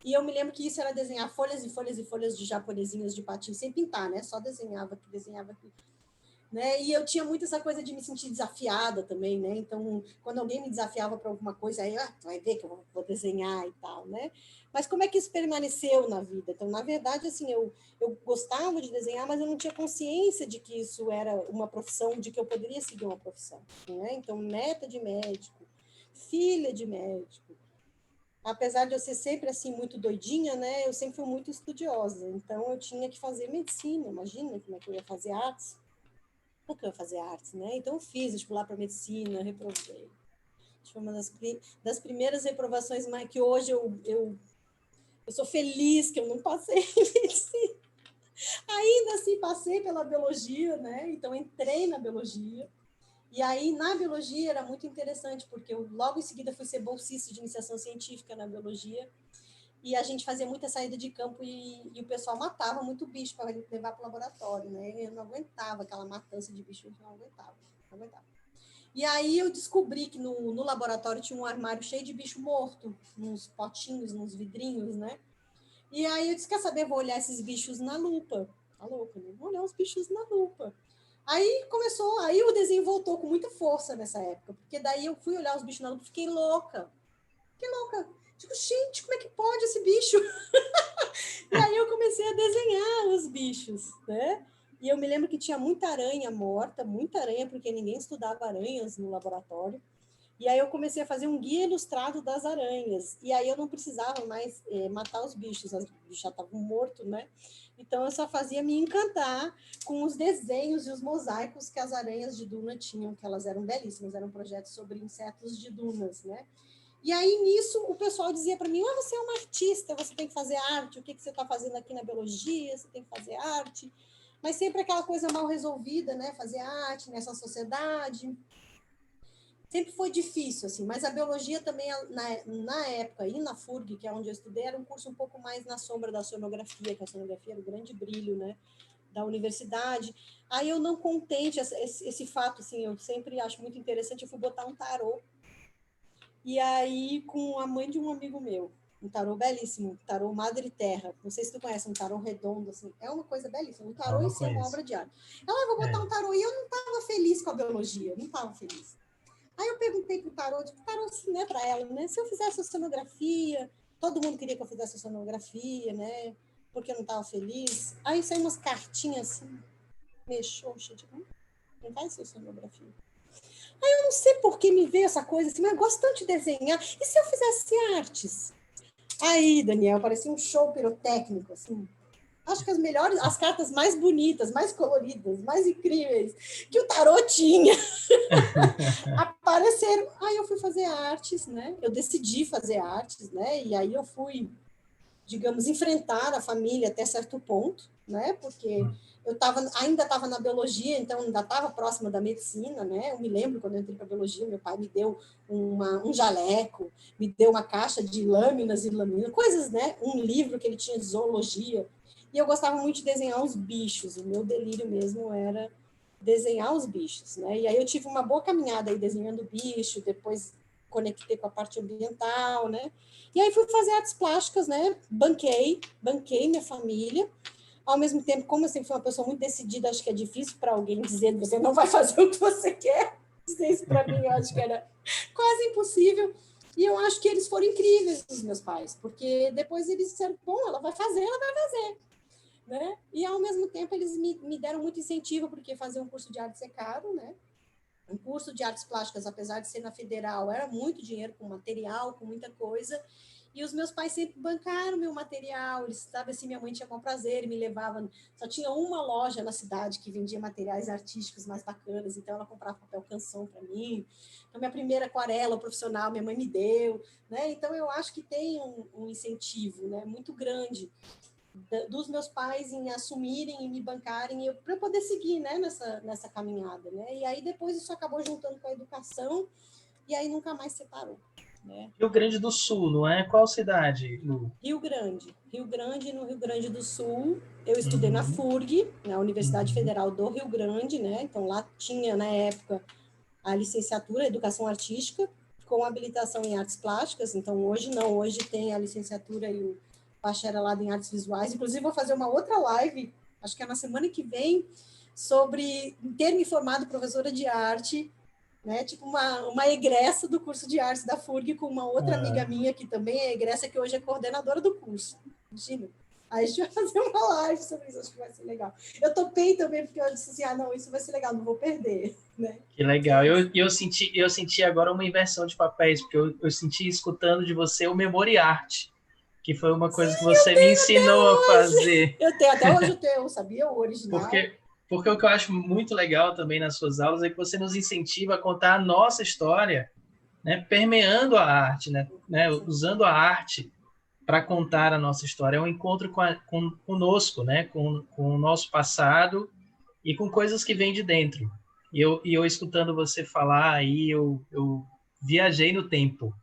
E eu me lembro que isso era desenhar folhas e folhas e folhas de japonesinhas de patins, sem pintar, né? Só desenhava aqui, desenhava aqui. Né? E eu tinha muito essa coisa de me sentir desafiada também, né? Então, quando alguém me desafiava para alguma coisa, aí, tu vai ver que eu vou desenhar e tal, né? Mas como é que isso permaneceu na vida? Então, na verdade, assim, eu gostava de desenhar, mas eu não tinha consciência de que isso era uma profissão, de que eu poderia seguir uma profissão, né? Então, neta de médico, filha de médico, apesar de eu ser sempre assim muito doidinha, né? Eu sempre fui muito estudiosa, então eu tinha que fazer medicina. Imagina como é que eu ia fazer artes? Como que eu ia fazer artes, né? Então eu fiz vestibular para medicina, reprovei. Foi uma das primeiras reprovações, mas que hoje eu sou feliz que eu não passei em medicina. Ainda assim passei pela biologia, né? Então entrei na biologia. E aí, na biologia, era muito interessante, porque eu logo em seguida fui ser bolsista de iniciação científica na biologia, e a gente fazia muita saída de campo e o pessoal matava muito bicho para levar para o laboratório, né? Eu não aguentava aquela matança de bicho, não aguentava, não aguentava. E aí eu descobri que no laboratório tinha um armário cheio de bicho morto, nos potinhos, nos vidrinhos, né? E aí eu disse, quer saber, vou olhar esses bichos na lupa. Tá louca, né? Vou olhar os bichos na lupa. Aí o desenho voltou com muita força nessa época, porque daí eu fui olhar os bichos na lupa, fiquei louca. Fiquei louca. Digo, gente, como é que pode esse bicho? E aí eu comecei a desenhar os bichos, né? E eu me lembro que tinha muita aranha morta, muita aranha, porque ninguém estudava aranhas no laboratório. E aí eu comecei a fazer um guia ilustrado das aranhas. E aí eu não precisava mais matar os bichos já estavam mortos, né? Então eu só fazia me encantar com os desenhos e os mosaicos que as aranhas de duna tinham, que elas eram belíssimas, eram projetos sobre insetos de dunas, né? E aí, nisso, o pessoal dizia para mim, você é uma artista, você tem que fazer arte, o que você está fazendo aqui na biologia, você tem que fazer arte. Mas sempre aquela coisa mal resolvida, né? Fazer arte nessa sociedade. Sempre foi difícil, assim, mas a biologia também, na época, e na FURG, que é onde eu estudei, era um curso um pouco mais na sombra da sonografia, que a sonografia era o grande brilho, né? Da universidade. Aí eu não contente, esse fato, assim, eu sempre acho muito interessante, eu fui botar um tarô. E aí, com a mãe de um amigo meu. Um tarô belíssimo, tarô Madre Terra. Não sei se tu conhece um tarô redondo, assim. É uma coisa belíssima. Um tarô em si é uma obra de arte. Ela, vou botar um tarô. E eu não estava feliz com a biologia, não estava feliz. Aí eu perguntei pro tarô, tipo, tarô assim, né, para ela, né? Se eu fizesse oceanografia, todo mundo queria que eu fizesse oceanografia, né? Porque eu não estava feliz. Aí saiu umas cartinhas assim, meio xoxa, tipo, não vai ser oceanografia. Aí eu não sei por que me veio essa coisa assim, mas eu gosto tanto de desenhar. E se eu fizesse artes? Aí, Daniel, parecia um show pirotécnico, assim. Acho que as cartas mais bonitas, mais coloridas, mais incríveis que o tarô tinha apareceram. Aí eu fui fazer artes, né? Eu decidi fazer artes, né? E aí eu fui, digamos, enfrentar a família até certo ponto, né? Porque ainda estava na biologia, então ainda estava próxima da medicina, né? Eu me lembro quando eu entrei para biologia, meu pai me deu um jaleco, me deu uma caixa de lâminas e laminas, coisas, né? Um livro que ele tinha de zoologia. E eu gostava muito de desenhar os bichos. O meu delírio mesmo era desenhar os bichos, né? E aí eu tive uma boa caminhada aí desenhando bicho, depois conectei com a parte ambiental, né? E aí fui fazer artes plásticas, né? Banquei minha família. Ao mesmo tempo, como eu sempre fui uma pessoa muito decidida, acho que é difícil para alguém dizer que você não vai fazer o que você quer. Dizer isso para mim, eu acho que era quase impossível. E eu acho que eles foram incríveis, os meus pais, porque depois eles disseram, bom, ela vai fazer, né? E ao mesmo tempo eles me deram muito incentivo, porque fazer um curso de arte é caro, né? Um curso de artes plásticas, apesar de ser na federal, era muito dinheiro com material, com muita coisa. E os meus pais sempre bancaram meu material. Eles, sabe assim, minha mãe tinha bom prazer e me levava. Só tinha uma loja na cidade que vendia materiais artísticos mais bacanas, então ela comprava papel canção para mim. Então, minha primeira aquarela profissional, minha mãe me deu, né? Então, eu acho que tem um incentivo, né, muito grande dos meus pais em assumirem e me bancarem para eu poder seguir, né, nessa caminhada, né? E aí depois isso acabou juntando com a educação e aí nunca mais separou, né?
Rio Grande do Sul, não é? Qual cidade, Lu?
Rio Grande, no Rio Grande do Sul, eu estudei na
Uhum,
FURG, na Universidade
uhum.
Federal do Rio Grande, né? Então lá tinha na época a licenciatura Educação Artística com habilitação em artes plásticas. Então hoje não, hoje tem a licenciatura e o bacharelado em artes visuais. Inclusive vou fazer uma outra live, acho que é na semana que vem, sobre ter me formado professora de arte, né? Tipo uma egressa do curso de artes da FURG com uma outra amiga
Ah,
minha que também é egressa, que hoje é coordenadora do curso. Imagina. Aí a gente vai fazer uma live sobre isso, acho que vai ser legal. Eu topei também, porque eu disse assim, não, isso vai ser legal, não vou perder, né?
que legal. Eu senti agora uma inversão de papéis, porque eu senti escutando de você o Memory Art, que foi uma coisa que você me ensinou a fazer.
Eu tenho, até hoje eu tenho, sabia? O original.
Porque o que eu acho muito legal também nas suas aulas é que você nos incentiva a contar a nossa história, né, permeando a arte, né, usando a arte para contar a nossa história. É um encontro conosco, né, com o nosso passado e com coisas que vêm de dentro. E eu escutando você falar aí, eu viajei no tempo.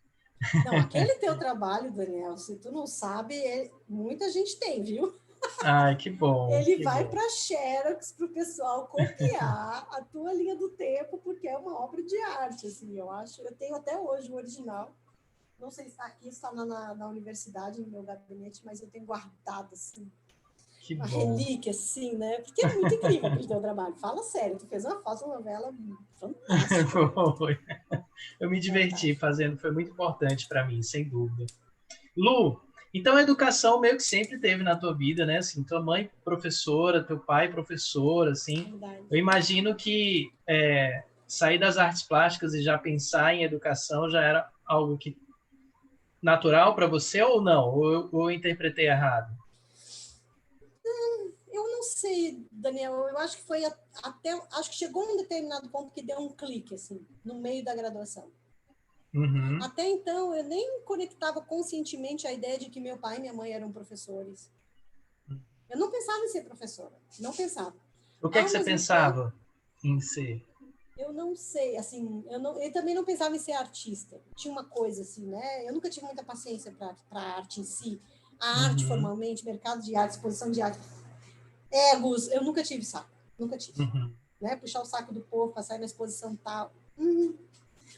Não, aquele teu trabalho, Daniel, se tu não sabe, muita gente tem, viu?
Ai, que bom,
Ele
que
vai
bom.
para Xerox para o pessoal copiar a tua linha do tempo, porque é uma obra de arte, assim, eu acho. Eu tenho até hoje o original. Não sei se aqui está na universidade, no meu gabinete, mas eu tenho guardado, assim,
Que
uma
bom.
relíquia, assim, né? Porque é muito incrível aquele teu trabalho. Fala sério, tu fez uma fotonovela fantástica.
Foi. Eu me diverti
Fantástica.
fazendo, foi muito importante para mim, sem dúvida. Lu, então a educação meio que sempre teve na tua vida, né? Assim, tua mãe professora, teu pai professor, assim.
Verdade.
Eu imagino que sair das artes plásticas e já pensar em educação já era algo que natural para você ou não? Ou eu interpretei errado?
Eu não sei, Daniel, eu acho que foi até, acho que chegou um determinado ponto que deu um clique, assim, no meio da graduação.
Uhum.
Até então, eu nem conectava conscientemente a ideia de que meu pai e minha mãe eram professores. Eu não pensava em ser professora, não pensava.
O que é que
Ao
você
mesmo tempo,
pensava em ser?
eu não sei, assim, eu também não pensava em ser artista. Tinha uma coisa assim, né? Eu nunca tive muita paciência para a arte em si. A arte
Uhum.
formalmente, mercado de arte, exposição de arte, egos, eu nunca tive saco, nunca tive.
Uhum.
Né? Puxar o saco do povo, passar na exposição tal.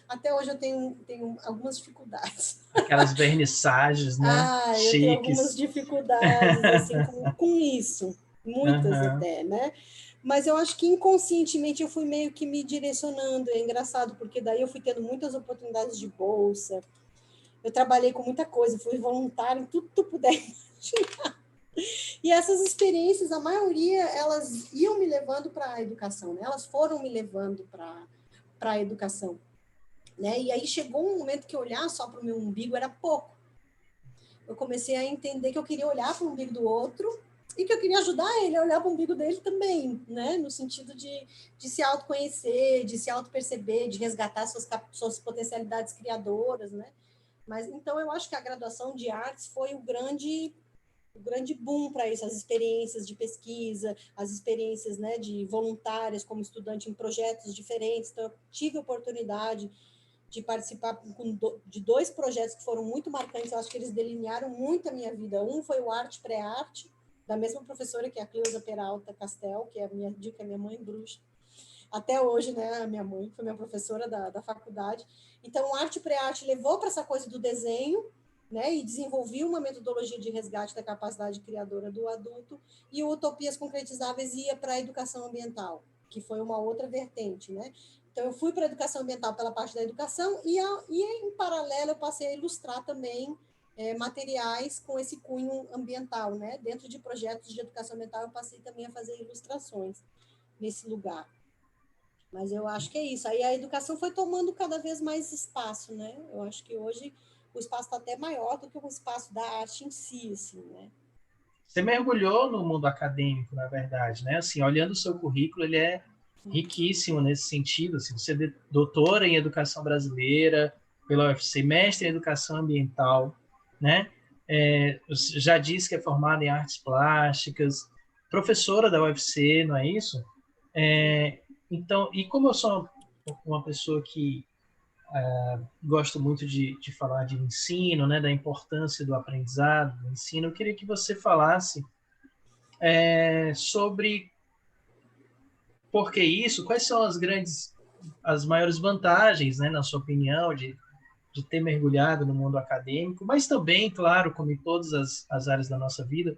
Até hoje eu tenho algumas dificuldades.
Aquelas vernissagens, né?
Eu tenho algumas
Chiques.
dificuldades assim, com isso, muitas
Aham.
até, né? Mas eu acho que inconscientemente eu fui meio que me direcionando. É engraçado, porque daí eu fui tendo muitas oportunidades de bolsa. Eu trabalhei com muita coisa, fui voluntária em tudo que tu puder imaginar. E essas experiências, a maioria, elas iam me levando para a educação, né? Elas foram me levando para a educação, né? E aí chegou um momento que olhar só para o meu umbigo era pouco. Eu comecei a entender que eu queria olhar para o umbigo do outro e que eu queria ajudar ele a olhar para o umbigo dele também, né? No sentido de se autoconhecer, de se autoperceber, de resgatar suas potencialidades criadoras, né? Mas então eu acho que a graduação de artes foi o grande boom para isso, as experiências de pesquisa, as experiências, né, de voluntárias como estudante em projetos diferentes. Então eu tive a oportunidade de participar de 2 projetos que foram muito marcantes. Eu acho que eles delinearam muito a minha vida. Um foi o Arte Pré-Arte, da mesma professora que é a Cleusa Peralta Castel, que é a minha mãe bruxa. Até hoje, né, a minha mãe foi minha professora da faculdade. Então, o Arte Pré-Arte levou para essa coisa do desenho, né, e desenvolvi uma metodologia de resgate da capacidade criadora do adulto, e o Utopias Concretizáveis ia para a educação ambiental, que foi uma outra vertente, né? Então, eu fui para a educação ambiental pela parte da educação e em paralelo, eu passei a ilustrar também materiais com esse cunho ambiental, né? Dentro de projetos de educação ambiental, eu passei também a fazer ilustrações nesse lugar. Mas eu acho que é isso. Aí a educação foi tomando cada vez mais espaço, né? Eu acho que hoje o espaço está até maior do que o espaço da arte em si, assim, né?
Você mergulhou no mundo acadêmico, na verdade, né? Assim, olhando o seu currículo, ele é riquíssimo nesse sentido. Assim, você é doutora em educação brasileira pela UFC, mestre em educação ambiental, né? Já disse que é formada em artes plásticas, professora da UFC, não é isso? Então, e como eu sou uma pessoa que gosto muito de falar de ensino, né, da importância do aprendizado, do ensino, eu queria que você falasse sobre por que isso, quais são as maiores vantagens, né, na sua opinião, de ter mergulhado no mundo acadêmico, mas também, claro, como em todas as áreas da nossa vida,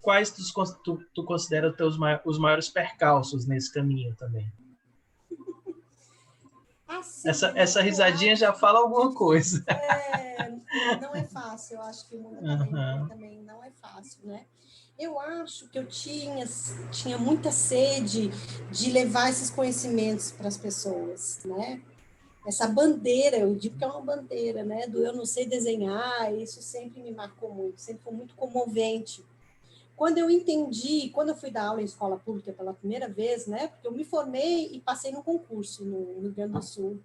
quais tu considera os maiores percalços nesse caminho também?
Assim,
Essa
eu
risadinha já
acho
fala alguma coisa.
não é fácil. Eu acho que o mundo acadêmico ele
Uhum.
também não é fácil, né? Eu acho que eu tinha muita sede de levar esses conhecimentos para as pessoas, né? Essa bandeira, eu digo que é uma bandeira, né? Do eu não sei desenhar, isso sempre me marcou muito, sempre foi muito comovente. Quando eu entendi, quando eu fui dar aula em escola pública pela primeira vez, né? Porque eu me formei e passei no concurso no Rio Grande do Sul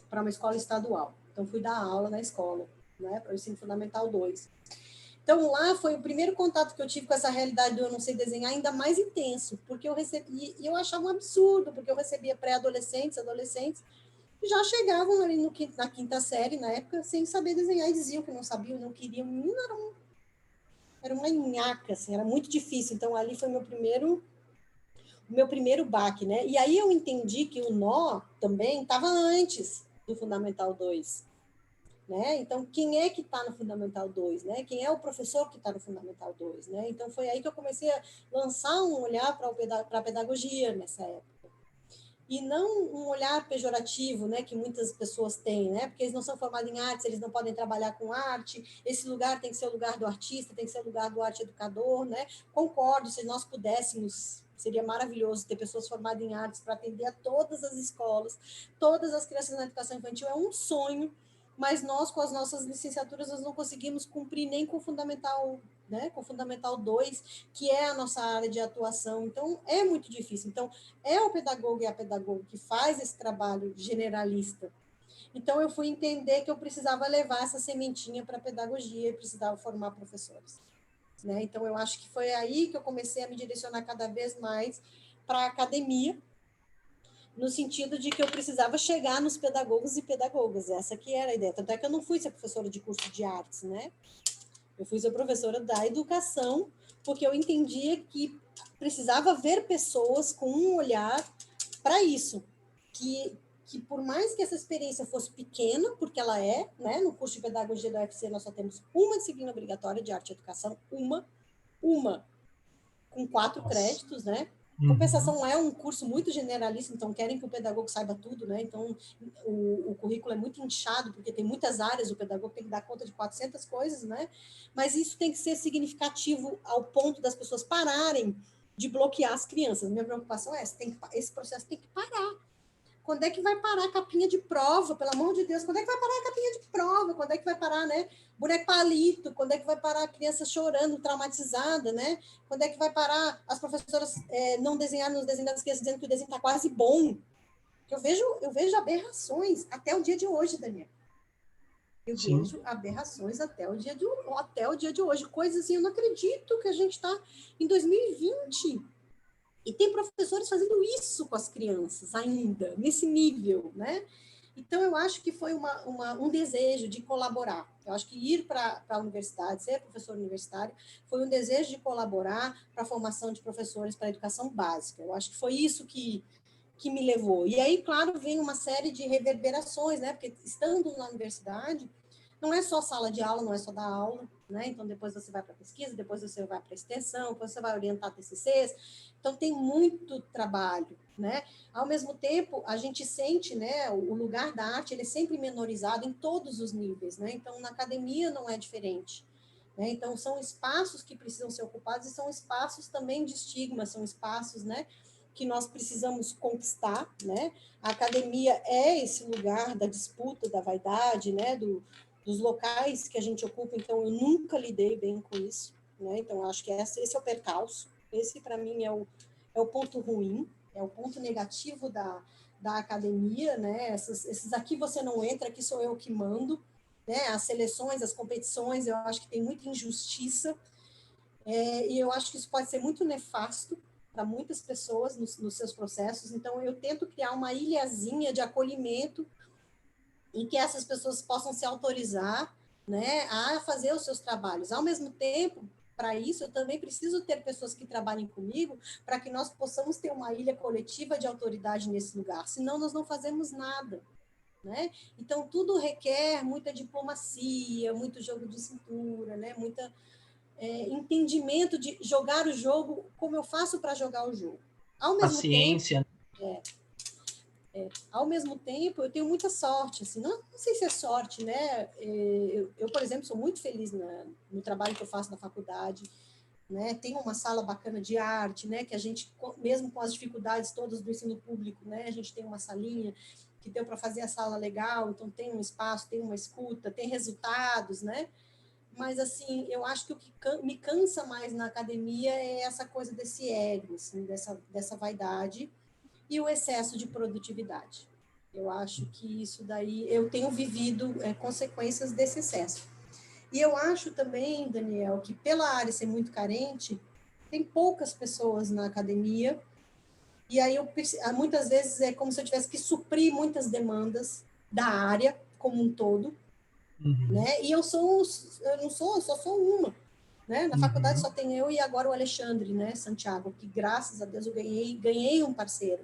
para uma escola estadual. Então fui dar aula na escola, né? Para o ensino fundamental 2. Então lá foi o primeiro contato que eu tive com essa realidade do eu não sei desenhar ainda mais intenso, porque eu recebi, e eu achava um absurdo, porque eu recebia pré-adolescentes, adolescentes que já chegavam ali na quinta série, na época, sem saber desenhar e diziam que não sabiam, não queriam. Menino, era uma nhaca, assim, era muito difícil. Então, ali foi o meu primeiro baque, né? E aí eu entendi que o nó também estava antes do Fundamental 2, né? Então, quem é que está no Fundamental 2, né? Quem é o professor que está no Fundamental 2, né? Então, foi aí que eu comecei a lançar um olhar para a pedagogia nessa época. E não um olhar pejorativo, né, que muitas pessoas têm, né, porque eles não são formados em artes, eles não podem trabalhar com arte, esse lugar tem que ser o lugar do artista, tem que ser o lugar do arte educador, né, concordo, se nós pudéssemos, seria maravilhoso ter pessoas formadas em artes para atender a todas as escolas, todas as crianças na educação infantil, é um sonho, mas nós, com as nossas licenciaturas, nós não conseguimos cumprir nem com o Fundamental, né, com o Fundamental 2, que é a nossa área de atuação, então é muito difícil. Então, é o pedagogo e a pedagoga que faz esse trabalho generalista. Então, eu fui entender que eu precisava levar essa sementinha para a pedagogia e precisava formar professores, né? Então, eu acho que foi aí que eu comecei a me direcionar cada vez mais para a academia, no sentido de que eu precisava chegar nos pedagogos e pedagogas. Essa que era a ideia. Tanto é que eu não fui ser professora de curso de artes, né? Eu fui ser professora da educação, porque eu entendia que precisava ver pessoas com um olhar para isso, que que por mais que essa experiência fosse pequena, porque ela é, né? No curso de pedagogia da UFC nós só temos uma disciplina obrigatória de arte e educação, uma, com 4 créditos, né? Compensação é um curso muito generalista, então querem que o pedagogo saiba tudo, né? Então o currículo é muito inchado, porque tem muitas áreas, o pedagogo tem que dar conta de 400 coisas, né? Mas isso tem que ser significativo ao ponto das pessoas pararem de bloquear as crianças. Minha preocupação é essa, esse processo tem que parar. Quando é que vai parar a capinha de prova? Pelo amor de Deus, quando é que vai parar a capinha de prova? Quando é que vai parar, né? Boneco palito? Quando é que vai parar a criança chorando, traumatizada, né? Quando é que vai parar as professoras não desenharem nos desenhos das crianças dizendo que o desenho está quase bom? Eu vejo aberrações até o dia de hoje, Daniel. Eu
Sim.
vejo aberrações até o dia de hoje. Coisas assim, eu não acredito que a gente está em 2020. E tem professores fazendo isso com as crianças ainda, nesse nível, né? Então, eu acho que foi um desejo de colaborar. Eu acho que ir para a universidade, ser professor universitário, foi um desejo de colaborar para a formação de professores para a educação básica. Eu acho que foi isso que me levou. E aí, claro, vem uma série de reverberações, né? Porque estando na universidade, não é só sala de aula, não é só dar aula, né? Então, depois você vai para a pesquisa, depois você vai para a extensão, depois você vai orientar TCCs. Então, tem muito trabalho, né? Ao mesmo tempo, a gente sente, né, o lugar da arte, ele é sempre menorizado em todos os níveis, né? Então, na academia não é diferente, né? Então, são espaços que precisam ser ocupados e são espaços também de estigma, são espaços, né, que nós precisamos conquistar, né? A academia é esse lugar da disputa, da vaidade, né, dos locais que a gente ocupa, então eu nunca lidei bem com isso, né? Então acho que esse é o percalço, esse para mim é o ponto ruim, é o ponto negativo da academia, né? Esses aqui você não entra, aqui sou eu que mando, né? As seleções, as competições, eu acho que tem muita injustiça, e eu acho que isso pode ser muito nefasto para muitas pessoas nos seus processos, então eu tento criar uma ilhazinha de acolhimento em que essas pessoas possam se autorizar, né, a fazer os seus trabalhos. Ao mesmo tempo, para isso, eu também preciso ter pessoas que trabalhem comigo para que nós possamos ter uma ilha coletiva de autoridade nesse lugar, senão nós não fazemos nada, né? Então, tudo requer muita diplomacia, muito jogo de cintura, né? Muita entendimento de jogar o jogo como eu faço para jogar o jogo. Ao mesmo
Paciência.
tempo, ao mesmo tempo, eu tenho muita sorte, assim, não sei se é sorte, né? Eu, por exemplo, sou muito feliz no trabalho que eu faço na faculdade, né? Tem uma sala bacana de arte, né? Que a gente, mesmo com as dificuldades todas do ensino público, né? A gente tem uma salinha que deu para fazer a sala legal, então tem um espaço, tem uma escuta, tem resultados, né? Mas, assim, eu acho que o que me cansa mais na academia é essa coisa desse ego, assim, dessa vaidade, e o excesso de produtividade. Eu acho que isso daí, eu tenho vivido consequências desse excesso. E eu acho também, Daniel, que pela área ser muito carente, tem poucas pessoas na academia, e aí muitas vezes é como se eu tivesse que suprir muitas demandas da área como um todo, né? E eu só sou uma, né? Na faculdade só tem eu e agora o Alexandre, né, Santiago, que graças a Deus eu ganhei um parceiro.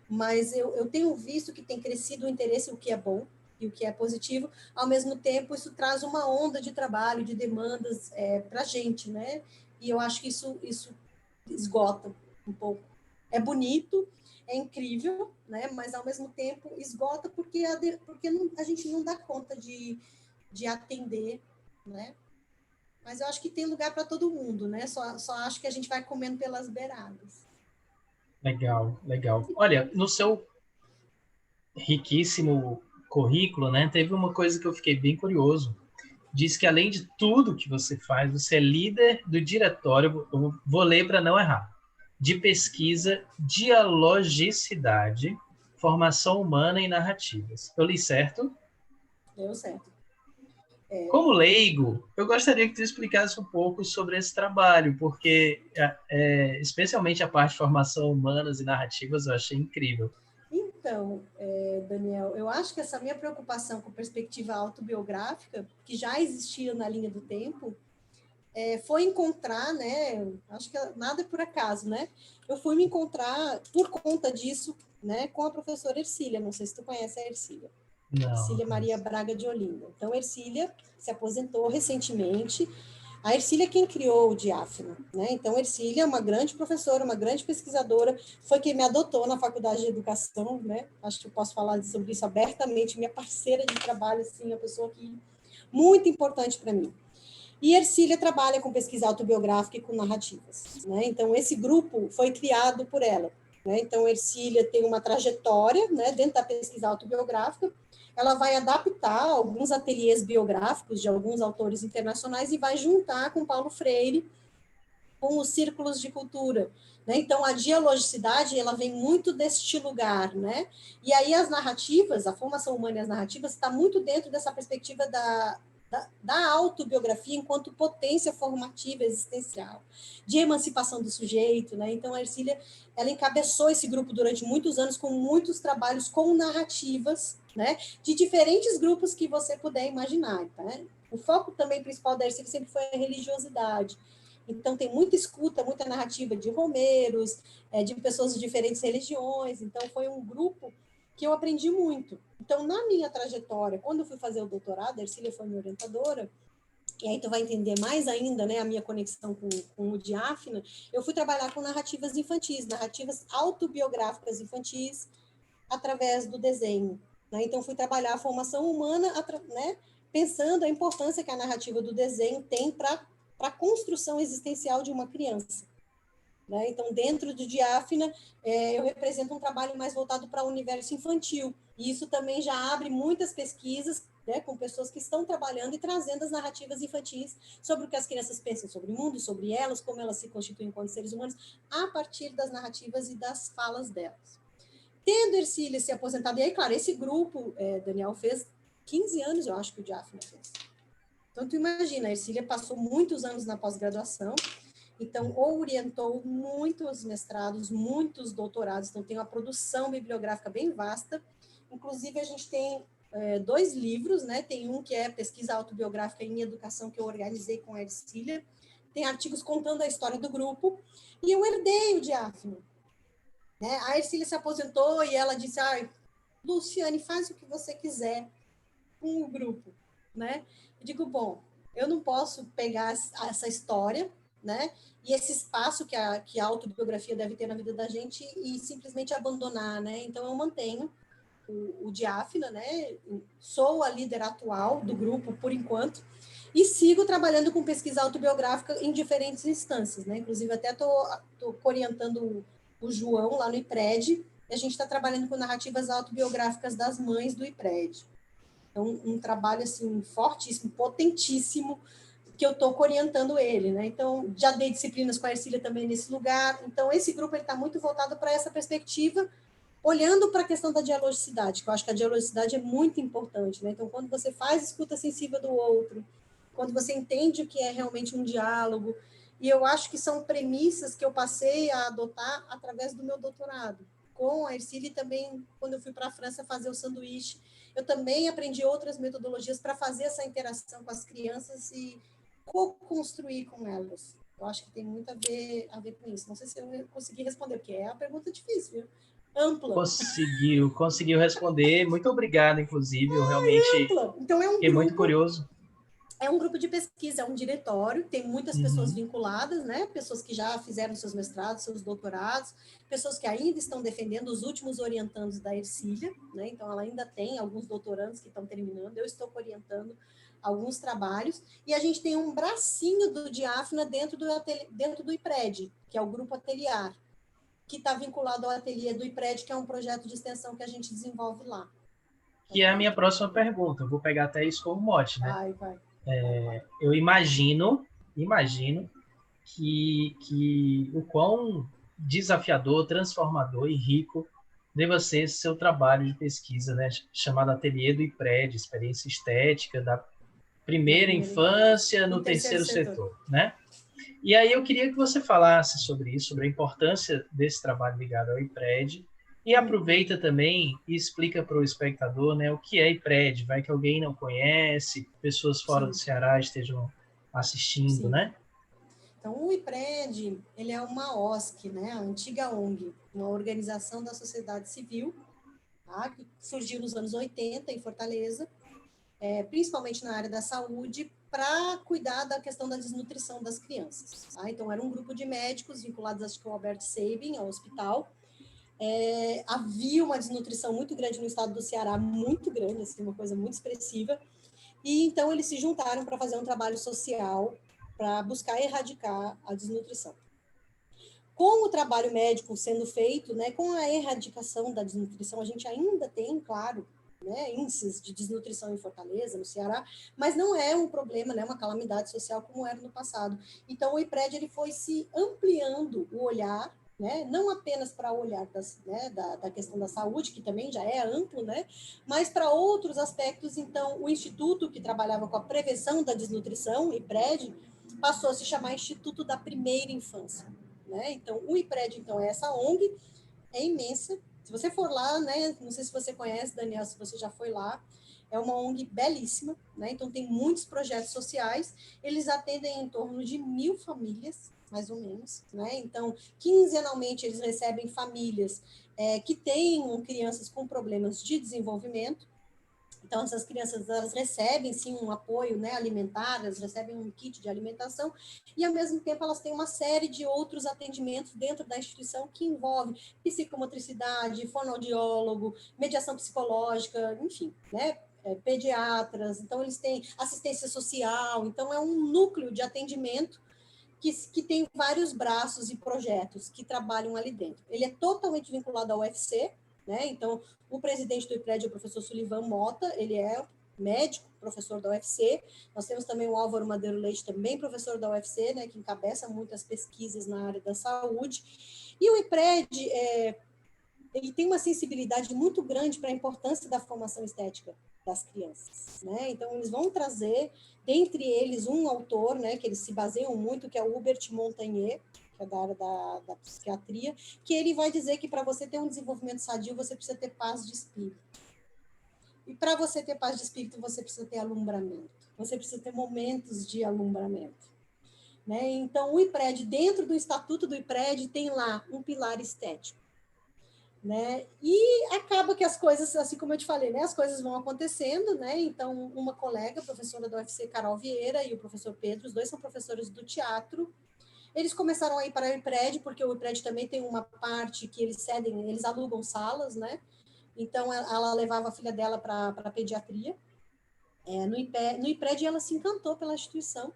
Mas eu tenho visto que tem crescido o interesse, o que é bom e o que é positivo. Ao mesmo tempo, isso traz uma onda de trabalho, de demandas para a gente, né? E eu acho que isso esgota um pouco. É bonito, é incrível, né? Mas ao mesmo tempo esgota porque a gente não dá conta de atender, né? Mas eu acho que tem lugar para todo mundo, né? Só acho que a gente vai comendo pelas beiradas.
Legal, legal. Olha, no seu riquíssimo currículo, né, teve uma coisa que eu fiquei bem curioso. Diz que, além de tudo que você faz, você é líder do diretório, eu vou ler para não errar, de pesquisa, dialogicidade, formação humana e narrativas. Eu li certo?
Deu certo.
Como leigo, eu gostaria que tu explicasse um pouco sobre esse trabalho, porque especialmente a parte de formação humanas e narrativas eu achei incrível.
Então, Daniel, eu acho que essa minha preocupação com perspectiva autobiográfica, que já existia na linha do tempo, foi encontrar, né? Acho que nada é por acaso, né? Eu fui me encontrar por conta disso, né? Com a professora Ercília. Não sei se tu conhece a Ercília.
Não.
Ercília Maria Braga de Olinda. Então, a Ercília se aposentou recentemente. A Ercília é quem criou o Diáfano, né? Então, a Ercília é uma grande professora, uma grande pesquisadora, foi quem me adotou na Faculdade de Educação, né? Acho que eu posso falar sobre isso abertamente, minha parceira de trabalho, assim, uma pessoa que muito importante para mim. E Ercília trabalha com pesquisa autobiográfica e com narrativas, né? Então, esse grupo foi criado por ela, né? Então, Ercília tem uma trajetória, né, dentro da pesquisa autobiográfica. Ela vai adaptar alguns ateliês biográficos de alguns autores internacionais e vai juntar com Paulo Freire, com os círculos de cultura, né? Então, a dialogicidade, ela vem muito deste lugar, né? E aí as narrativas, a formação humana e as narrativas está muito dentro dessa perspectiva da autobiografia enquanto potência formativa existencial, de emancipação do sujeito, né? Então, a Ercília, ela encabeçou esse grupo durante muitos anos com muitos trabalhos com narrativas, né? De diferentes grupos que você puder imaginar, tá? O foco também principal da Ercília sempre foi a religiosidade. Então, tem muita escuta, muita narrativa de romeiros, de pessoas de diferentes religiões. Então, foi um grupo que eu aprendi muito. Então, na minha trajetória, quando eu fui fazer o doutorado, a Ercília foi minha orientadora, e aí tu vai entender mais ainda, né, a minha conexão com o Diáfano, eu fui trabalhar com narrativas infantis, narrativas autobiográficas infantis, através do desenho, né? Então, fui trabalhar a formação humana, né, pensando a importância que a narrativa do desenho tem para a construção existencial de uma criança. Né? Então, dentro do Diáfana, eu represento um trabalho mais voltado para o universo infantil. E isso também já abre muitas pesquisas, né, com pessoas que estão trabalhando e trazendo as narrativas infantis sobre o que as crianças pensam sobre o mundo, sobre elas, como elas se constituem enquanto seres humanos, a partir das narrativas e das falas delas. Tendo Ercília se aposentado, e aí, claro, esse grupo, Daniel, fez 15 anos, eu acho que o Diáfano fez. Então, tu imagina, a Ercília passou muitos anos na pós-graduação, então, orientou muitos mestrados, muitos doutorados, então tem uma produção bibliográfica bem vasta. Inclusive, a gente tem 2 livros, né? Tem um que é Pesquisa Autobiográfica em Educação, que eu organizei com a Ercília. Tem artigos contando a história do grupo. E eu herdei o Diáfano. Né? A Ercília se aposentou e ela disse, Luciane, faz o que você quiser com o grupo. Né? Eu digo, bom, eu não posso pegar essa história, né? E esse espaço que a autobiografia deve ter na vida da gente e simplesmente abandonar, né? Então, eu mantenho o Diáfana, né? Sou a líder atual do grupo, por enquanto, e sigo trabalhando com pesquisa autobiográfica em diferentes instâncias, né? Inclusive, até estou orientando o João lá no IPRED, e a gente está trabalhando com narrativas autobiográficas das mães do IPRED. Então, um trabalho, assim, fortíssimo, potentíssimo, que eu estou orientando ele, né? Então, já dei disciplinas com a Ercília também nesse lugar. Então, esse grupo está muito voltado para essa perspectiva, olhando para a questão da dialogicidade, que eu acho que a dialogicidade é muito importante, né? Então, quando você faz escuta sensível do outro, quando você entende o que é realmente um diálogo, e eu acho que são premissas que eu passei a adotar através do meu doutorado. Com a Ercília e também, quando eu fui para a França fazer o sanduíche, eu também aprendi outras metodologias para fazer essa interação com as crianças e co-construir com elas. Eu acho que tem muito a ver com isso. Não sei se eu consegui responder, porque é uma pergunta difícil, viu? Ampla.
Conseguiu responder. Muito obrigado, inclusive. Eu realmente
Ampla. Então,
fiquei muito curioso.
É um grupo de pesquisa, é um diretório, tem muitas pessoas vinculadas, né? Pessoas que já fizeram seus mestrados, seus doutorados, pessoas que ainda estão defendendo, os últimos orientandos da Ercília, né? Então, ela ainda tem alguns doutorandos que estão terminando, eu estou orientando alguns trabalhos, e a gente tem um bracinho do Diáfana dentro do IPRED, que é o Grupo Ateliar, que está vinculado ao ateliê do IPRED, que é um projeto de extensão que a gente desenvolve lá.
Que é a minha próxima pergunta. Eu vou pegar até isso como mote, né?
Vai.
Eu imagino que o quão desafiador, transformador e rico deva ser seu trabalho de pesquisa, né? Chamado Ateliê do IPRED, Experiência Estética da Primeira Infância no Terceiro Setor, né? E aí eu queria que você falasse sobre isso, sobre a importância desse trabalho ligado ao IPRED, e aproveita também e explica para o espectador, né, o que é IPRED, vai que alguém não conhece, pessoas fora do Ceará estejam assistindo, né?
Então, o IPRED, ele é uma OSC, né? A antiga ONG, uma organização da sociedade civil, tá? Que surgiu nos anos 80 em Fortaleza, principalmente na área da saúde, para cuidar da questão da desnutrição das crianças. Tá? Então, era um grupo de médicos vinculados, acho que ao Albert Sabin, ao hospital. Havia uma desnutrição muito grande no estado do Ceará, muito grande, assim, uma coisa muito expressiva, e então eles se juntaram para fazer um trabalho social para buscar erradicar a desnutrição. Com o trabalho médico sendo feito, né, com a erradicação da desnutrição, a gente ainda tem, claro, né, índices de desnutrição em Fortaleza, no Ceará, mas não é um problema, né, uma calamidade social como era no passado. Então, o IPRED ele foi se ampliando o olhar, né, não apenas para o olhar da questão da saúde, que também já é amplo, né, mas para outros aspectos. Então, o instituto que trabalhava com a prevenção da desnutrição, IPRED, passou a se chamar Instituto da Primeira Infância. Né? Então, o IPRED, então, é essa ONG, é imensa. Se você for lá, né, não sei se você conhece, Daniel, se você já foi lá, é uma ONG belíssima, né? Então tem muitos projetos sociais, eles atendem em torno de 1.000 famílias, mais ou menos, né? Então, quinzenalmente eles recebem famílias que tenham crianças com problemas de desenvolvimento. Então, essas crianças, elas recebem, sim, um apoio, né, alimentar, elas recebem um kit de alimentação, e, ao mesmo tempo, elas têm uma série de outros atendimentos dentro da instituição que envolve psicomotricidade, fonoaudiólogo, mediação psicológica, enfim, né, pediatras. Então, eles têm assistência social. Então, é um núcleo de atendimento que tem vários braços e projetos que trabalham ali dentro. Ele é totalmente vinculado ao UFC, né? Então, o presidente do IPRED é o professor Sullivan Mota, ele é médico, professor da UFC. Nós temos também o Álvaro Madeiro Leite, também professor da UFC, né, que encabeça muitas pesquisas na área da saúde. E o IPRED, ele tem uma sensibilidade muito grande para a importância da formação estética das crianças, né? Então, eles vão trazer, dentre eles, um autor, né, que eles se baseiam muito, que é o Hubert Montagnier, que é da área da psiquiatria, que ele vai dizer que para você ter um desenvolvimento sadio, você precisa ter paz de espírito. E para você ter paz de espírito, você precisa ter alumbramento. Você precisa ter momentos de alumbramento. Né? Então, o IPRED, dentro do Estatuto do IPRED, tem lá um pilar estético. Né? E acaba que as coisas, assim como eu te falei, né, as coisas vão acontecendo, né? Então, uma colega, professora da UFC, Carol Vieira, e o professor Pedro, os dois são professores do teatro, eles começaram a ir para o IPRED, porque o IPRED também tem uma parte que eles cedem, eles alugam salas, né? Então, ela levava a filha dela para pediatria. No IPRED, ela se encantou pela instituição.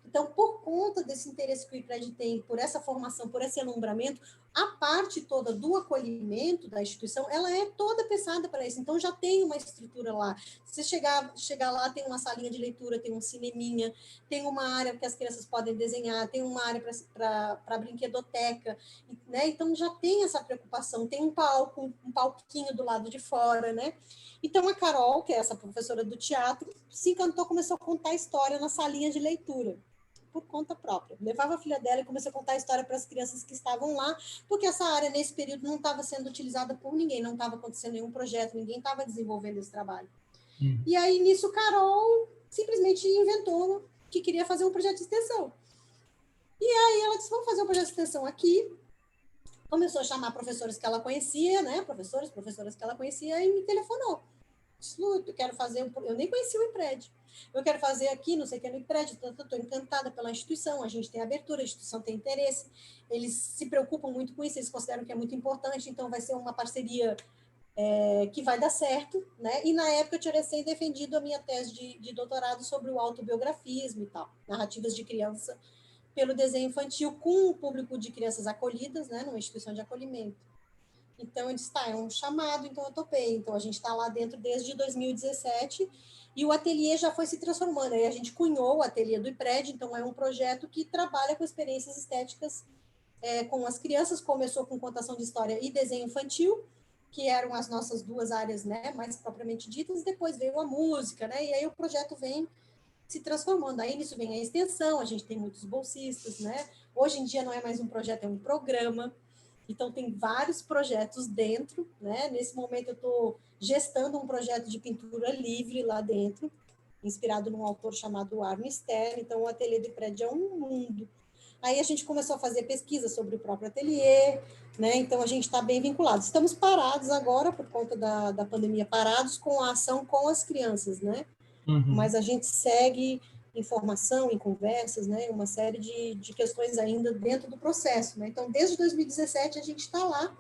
Então, por conta desse interesse que o IPRED tem por essa formação, por esse alumbramento, a parte toda do acolhimento da instituição, ela é toda pensada para isso. Então, já tem uma estrutura lá. Se você chegar lá, tem uma salinha de leitura, tem um cineminha, tem uma área que as crianças podem desenhar, tem uma área para brinquedoteca, né? Então, já tem essa preocupação. Tem um palquinho do lado de fora, né? Então, a Carol, que é essa professora do teatro, se encantou, começou a contar a história na salinha de leitura, por conta própria. Levava a filha dela e começou a contar a história para as crianças que estavam lá, porque essa área, nesse período, não estava sendo utilizada por ninguém, não estava acontecendo nenhum projeto, ninguém estava desenvolvendo esse trabalho. E aí, nisso, Carol simplesmente inventou que queria fazer um projeto de extensão. E aí ela disse, vamos fazer um projeto de extensão aqui. Começou a chamar professores que ela conhecia, né? Professoras que ela conhecia, e me telefonou. Eu quero fazer, eu nem conhecia o IPRED. Eu quero fazer aqui, não sei o que é no IPRED, estou encantada pela instituição, a gente tem abertura, a instituição tem interesse, eles se preocupam muito com isso, eles consideram que é muito importante, então vai ser uma parceria que vai dar certo, né? E na época eu tinha recém defendido a minha tese de doutorado sobre o autobiografismo e tal, narrativas de criança pelo desenho infantil com o público de crianças acolhidas, né, numa instituição de acolhimento. Então, eu disse, tá, é um chamado, então eu topei. Então, a gente está lá dentro desde 2017 e o ateliê já foi se transformando. Aí a gente cunhou o ateliê do IPRED, então é um projeto que trabalha com experiências estéticas com as crianças. Começou com contação de história e desenho infantil, que eram as nossas duas áreas, né, mais propriamente ditas. Depois veio a música, né, e aí o projeto vem se transformando. Aí nisso vem a extensão, a gente tem muitos bolsistas, né? Hoje em dia não é mais um projeto, é um programa. Então, tem vários projetos dentro, né? Nesse momento, eu estou gestando um projeto de pintura livre lá dentro, inspirado num autor chamado Arno Stern. Então, o ateliê do IPRED é um mundo. Aí a gente começou a fazer pesquisa sobre o próprio ateliê, né? Então a gente está bem vinculado. Estamos parados agora, por conta da pandemia, parados com a ação com as crianças, né? Mas a gente segue em formação, em conversas, né? Uma série de questões ainda dentro do processo, né? Então, desde 2017, a gente está lá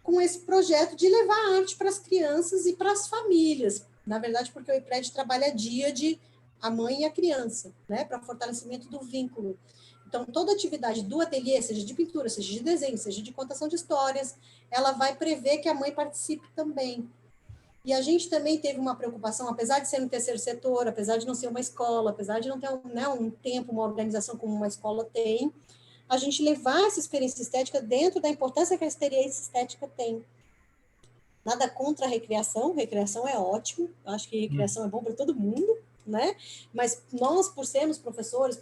com esse projeto de levar a arte para as crianças e para as famílias. Na verdade, porque o IPRED trabalha dia de a mãe e a criança, né? Para fortalecimento do vínculo. Então, toda atividade do ateliê, seja de pintura, seja de desenho, seja de contação de histórias, ela vai prever que a mãe participe também. E a gente também teve uma preocupação, apesar de ser um terceiro setor, apesar de não ser uma escola, apesar de não ter um tempo, uma organização como uma escola tem, a gente levar essa experiência estética dentro da importância que a experiência estética tem. Nada contra a recreação é ótimo, eu acho que recreação é bom para todo mundo, né? Mas nós, por sermos professoras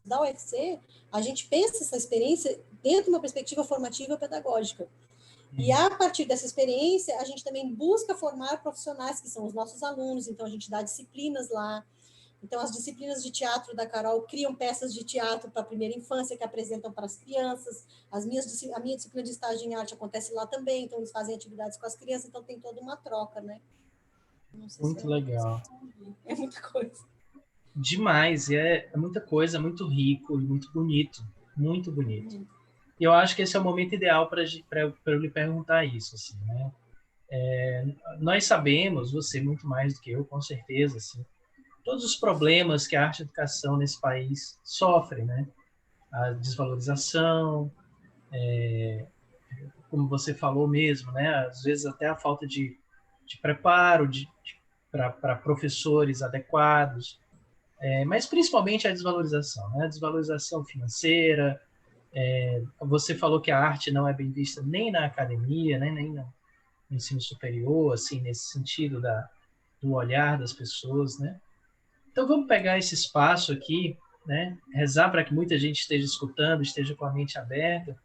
da UFC, a gente pensa essa experiência dentro de uma perspectiva formativa e pedagógica. E a partir dessa experiência, a gente também busca formar profissionais que são os nossos alunos, então a gente dá disciplinas lá. Então, as disciplinas de teatro da Carol criam peças de teatro para a primeira infância que apresentam para as crianças. A minha disciplina de estágio em arte acontece lá também, então eles fazem atividades com as crianças, então tem toda uma troca, né? Não sei
Muito legal.
É muita coisa.
Demais, é muita coisa, muito rico e muito bonito. Muito bonito. E eu acho que esse é o momento ideal para eu lhe perguntar isso, assim, né? Nós sabemos, você muito mais do que eu, com certeza, assim, todos os problemas que a arte e a educação nesse país sofre, né? A desvalorização, como você falou mesmo, né? Às vezes até a falta de preparo para professores adequados, mas principalmente a desvalorização, né? A desvalorização financeira. Você falou que a arte não é bem vista nem na academia, né? Nem no ensino superior, assim, nesse sentido do olhar das pessoas, né? Então vamos pegar esse espaço aqui, né? Rezar para que muita gente esteja escutando, esteja com a mente aberta.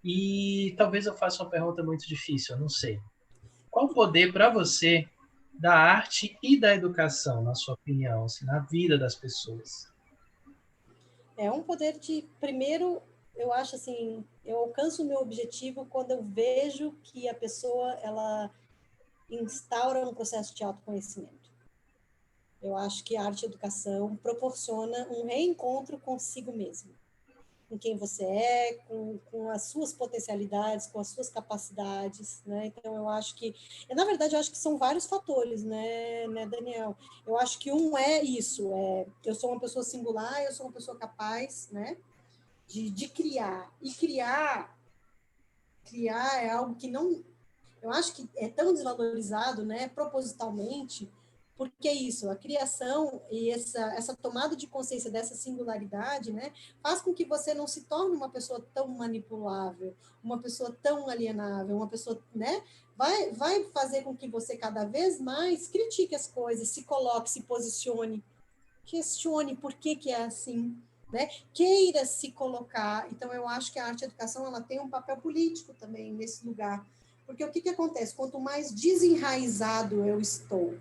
E talvez eu faça uma pergunta muito difícil, eu não sei. Qual o poder para você da arte e da educação, na sua opinião, assim, na vida das pessoas?
É um poder de, primeiro, eu acho assim, eu alcanço o meu objetivo quando eu vejo que a pessoa, ela instaura um processo de autoconhecimento. Eu acho que a arte e a educação proporciona um reencontro consigo mesmo, com quem você é, com as suas potencialidades, com as suas capacidades, né? Então, eu acho que, na verdade, eu acho que são vários fatores, né, Daniel? Eu acho que um é isso, eu sou uma pessoa singular, eu sou uma pessoa capaz, né, de criar. E criar é algo que não, eu acho que é tão desvalorizado, né, propositalmente, porque é isso, a criação e essa tomada de consciência dessa singularidade, né, faz com que você não se torne uma pessoa tão manipulável, uma pessoa tão alienável, uma pessoa, né, vai fazer com que você cada vez mais critique as coisas, se coloque, se posicione, questione por que é assim, né? Queira se colocar. Então, eu acho que a arte e a educação ela tem um papel político também nesse lugar. Porque o que acontece? Quanto mais desenraizado eu estou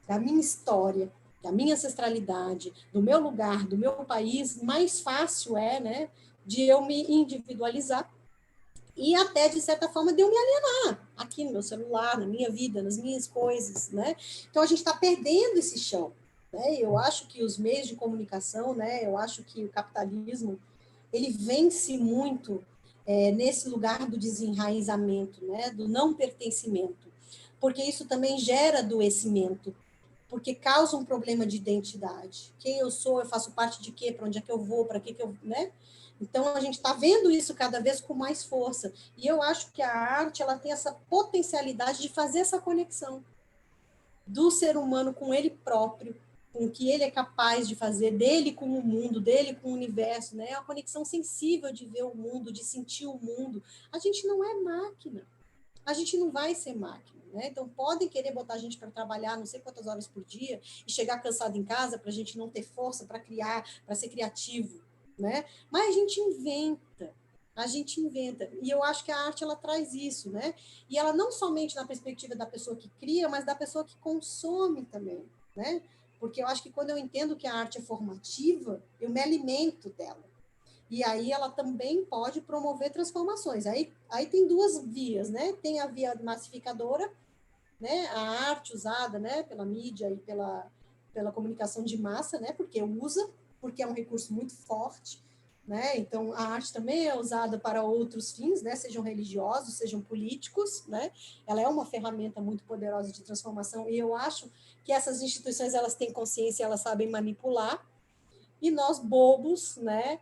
da minha história, da minha ancestralidade, do meu lugar, do meu país, mais fácil é, né, de eu me individualizar e até, de certa forma, de eu me alienar aqui no meu celular, na minha vida, nas minhas coisas, né? Então, a gente está perdendo esse chão, né? Eu acho que os meios de comunicação, né? Eu acho que o capitalismo, ele vence muito nesse lugar do desenraizamento, né? Do não pertencimento, porque isso também gera adoecimento, porque causa um problema de identidade. Quem eu sou, eu faço parte de quê, para onde é que eu vou, para que eu, né? Então, a gente está vendo isso cada vez com mais força. E eu acho que a arte ela tem essa potencialidade de fazer essa conexão do ser humano com ele próprio, com o que ele é capaz de fazer, dele com o mundo, dele com o universo, né? A conexão sensível de ver o mundo, de sentir o mundo. A gente não é máquina. A gente não vai ser máquina, né? Então, podem querer botar a gente para trabalhar não sei quantas horas por dia e chegar cansado em casa para a gente não ter força para criar, para ser criativo, né? Mas a gente inventa. E eu acho que a arte, ela traz isso, né? E ela não somente na perspectiva da pessoa que cria, mas da pessoa que consome também, né? Porque eu acho que quando eu entendo que a arte é formativa, eu me alimento dela. E aí ela também pode promover transformações. Aí tem duas vias, né? Tem a via massificadora, né? A arte usada, né? Pela mídia e pela comunicação de massa, né? Porque é um recurso muito forte, né? Então a arte também é usada para outros fins, né? Sejam religiosos, sejam políticos, né? Ela é uma ferramenta muito poderosa de transformação e eu acho que essas instituições elas têm consciência, elas sabem manipular e nós bobos, né?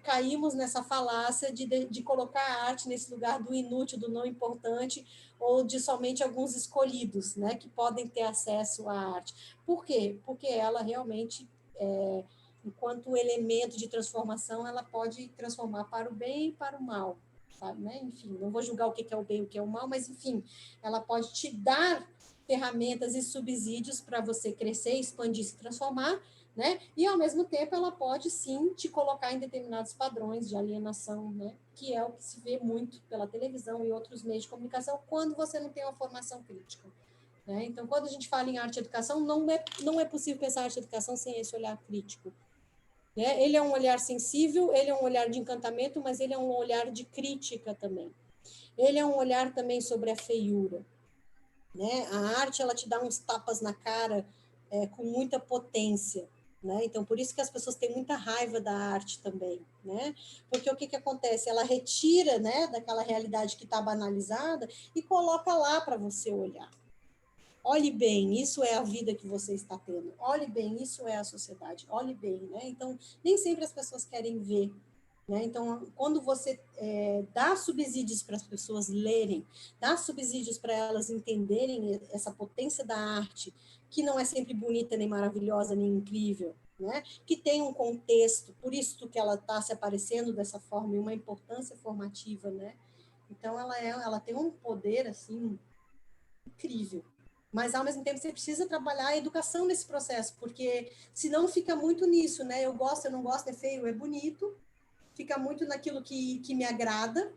Caímos nessa falácia de colocar a arte nesse lugar do inútil, do não importante, ou de somente alguns escolhidos, né, que podem ter acesso à arte. Por quê? Porque ela realmente, enquanto elemento de transformação, ela pode transformar para o bem e para o mal, sabe, né? Enfim, não vou julgar o que é o bem e o que é o mal, mas, enfim, ela pode te dar ferramentas e subsídios para você crescer, expandir, se transformar, né? E, ao mesmo tempo, ela pode, sim, te colocar em determinados padrões de alienação, né? Que é o que se vê muito pela televisão e outros meios de comunicação quando você não tem uma formação crítica, né? Então, quando a gente fala em arte e educação, não é possível pensar arte e educação sem esse olhar crítico, né? Ele é um olhar sensível, ele é um olhar de encantamento, mas ele é um olhar de crítica também. Ele é um olhar também sobre a feiura, né? A arte, ela te dá uns tapas na cara com muita potência, né? Então, por isso que as pessoas têm muita raiva da arte também, né? Porque o que acontece? Ela retira, né, daquela realidade que está banalizada e coloca lá para você olhar. Olhe bem, isso é a vida que você está tendo. Olhe bem, isso é a sociedade. Olhe bem, né? Então, nem sempre as pessoas querem ver, né? Então, quando você dá subsídios para as pessoas lerem, dá subsídios para elas entenderem essa potência da arte, que não é sempre bonita, nem maravilhosa, nem incrível, né? Que tem um contexto, por isso que ela está se aparecendo dessa forma, e uma importância formativa, né? Então, ela tem um poder, assim, incrível. Mas, ao mesmo tempo, você precisa trabalhar a educação nesse processo, porque senão fica muito nisso, né? Eu gosto, eu não gosto, é feio, é bonito, fica muito naquilo que me agrada,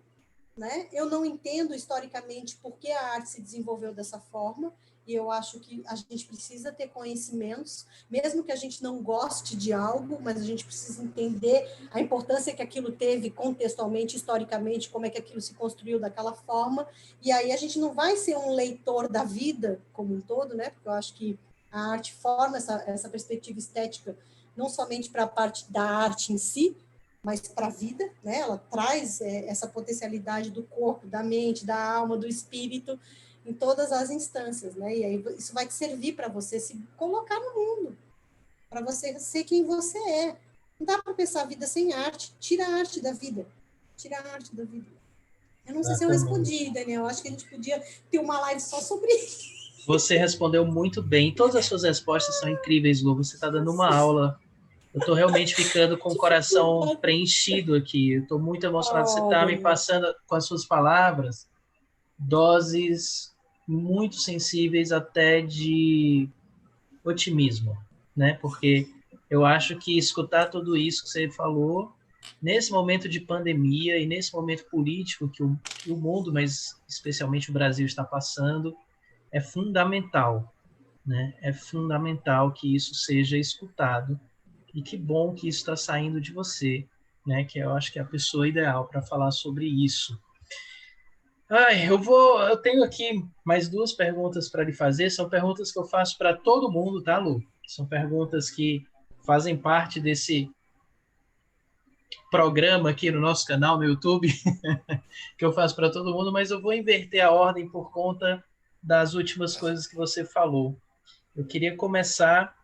né? Eu não entendo historicamente por que a arte se desenvolveu dessa forma, e eu acho que a gente precisa ter conhecimentos, mesmo que a gente não goste de algo, mas a gente precisa entender a importância que aquilo teve contextualmente, historicamente, como é que aquilo se construiu daquela forma, e aí a gente não vai ser um leitor da vida como um todo, né? Porque eu acho que a arte forma essa perspectiva estética, não somente para a parte da arte em si, mas para a vida, né? Ela traz essa potencialidade do corpo, da mente, da alma, do espírito, em todas as instâncias, né? E aí isso vai te servir para você se colocar no mundo, para você ser quem você é. Não dá para pensar a vida sem arte. Tira a arte da vida. Tira a arte da vida. Eu não sei se eu respondi, Daniel. Acho que a gente podia ter uma live só sobre isso.
Você respondeu muito bem. Todas as suas respostas são incríveis, Lu. Você está dando uma aula. Eu estou realmente ficando com o coração preenchido aqui. Eu estou muito emocionado. Você está me passando, com as suas palavras, doses muito sensíveis até de otimismo, né? Porque eu acho que escutar tudo isso que você falou, nesse momento de pandemia e nesse momento político que o mundo, mas especialmente o Brasil, está passando, é fundamental, né? É fundamental que isso seja escutado e que bom que isso está saindo de você, né? Que eu acho que é a pessoa ideal para falar sobre isso. Eu tenho aqui mais duas perguntas para lhe fazer. São perguntas que eu faço para todo mundo, tá, Lu? São perguntas que fazem parte desse programa aqui no nosso canal no YouTube, que eu faço para todo mundo, mas eu vou inverter a ordem por conta das últimas coisas que você falou. Eu queria começar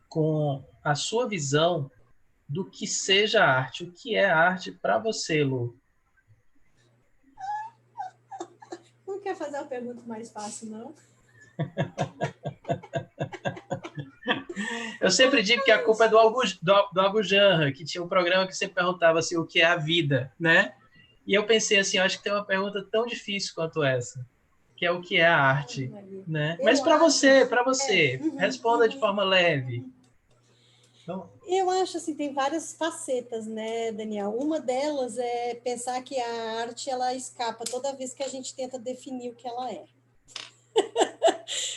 com a sua visão do que seja arte. O que é arte para você, Lu?
Não quer fazer uma pergunta mais fácil, não?
Eu sempre digo que a culpa é do Abujanra, que tinha um programa que sempre perguntava assim, o que é a vida, né? E eu pensei assim, eu acho que tem uma pergunta tão difícil quanto essa, que é o que é a arte, né? Mas para você, responda de forma leve. Então,
eu acho assim, tem várias facetas, né, Daniel? Uma delas é pensar que a arte ela escapa toda vez que a gente tenta definir o que ela é.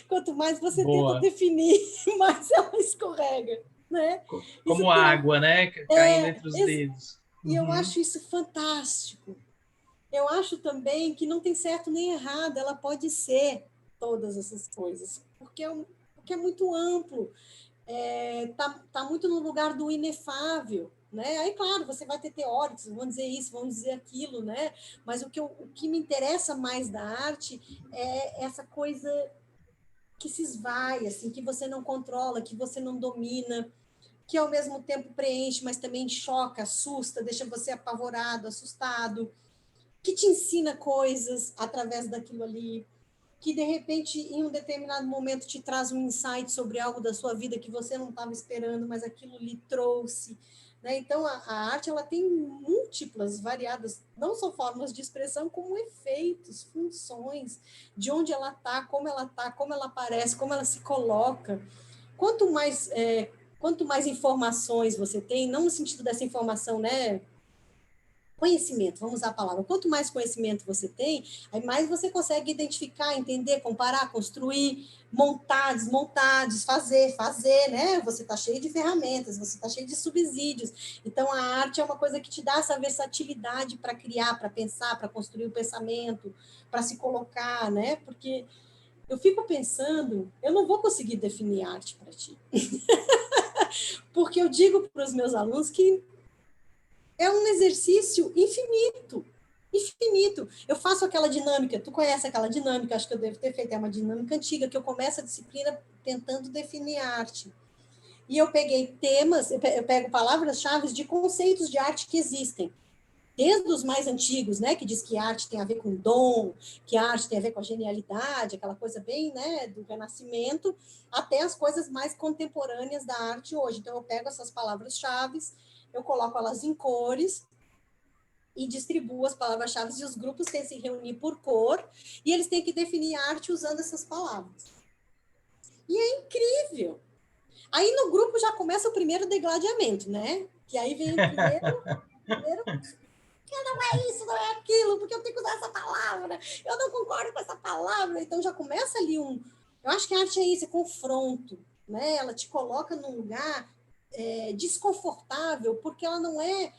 Quanto mais você tenta
boa.
definir, mais ela escorrega. né?
Como água, né? Caindo entre os dedos.
E eu acho isso fantástico. Eu acho também que não tem certo nem errado, ela pode ser todas essas coisas, porque é muito amplo, tá muito no lugar do inefável, né? Aí, claro, você vai ter teóricos, vão dizer isso, vão dizer aquilo, né? Mas o que me interessa mais da arte é essa coisa que se esvai, assim, que você não controla, que você não domina, que ao mesmo tempo preenche, mas também choca, assusta, deixa você apavorado, assustado, que te ensina coisas através daquilo ali, que de repente, em um determinado momento, te traz um insight sobre algo da sua vida que você não estava esperando, mas aquilo lhe trouxe. Né? Então, a arte ela tem múltiplas, variadas, não só formas de expressão, como efeitos, funções, de onde ela está, como ela aparece, como ela se coloca. Quanto mais informações você tem, não no sentido dessa informação, né? Conhecimento, vamos usar a palavra. Quanto mais conhecimento você tem, aí mais você consegue identificar, entender, comparar, construir, montar, desmontar, desfazer, fazer, né? Você está cheio de ferramentas, você está cheio de subsídios. Então, a arte é uma coisa que te dá essa versatilidade para criar, para pensar, para construir o pensamento, para se colocar, né? Porque eu fico pensando, eu não vou conseguir definir arte para ti. Porque eu digo para os meus alunos que é um exercício infinito. Infinito. Eu faço aquela dinâmica, tu conhece aquela dinâmica, acho que eu devo ter feito, é uma dinâmica antiga, que eu começo a disciplina tentando definir a arte. E eu peguei temas, eu pego palavras-chave de conceitos de arte que existem. Desde os mais antigos, né, que diz que arte tem a ver com dom, que a arte tem a ver com a genialidade, aquela coisa bem, né, do Renascimento, até as coisas mais contemporâneas da arte hoje. Então, eu pego essas palavras-chave, eu coloco elas em cores e distribuo as palavras-chave e os grupos têm que se reunir por cor e eles têm que definir a arte usando essas palavras. E é incrível. Aí no grupo já começa o primeiro degladiamento, né? Que aí vem o primeiro que não é isso, não é aquilo, porque eu tenho que usar essa palavra, eu não concordo com essa palavra. Então já começa ali eu acho que a arte é isso, é confronto, né? Ela te coloca num lugar desconfortável, porque ela não é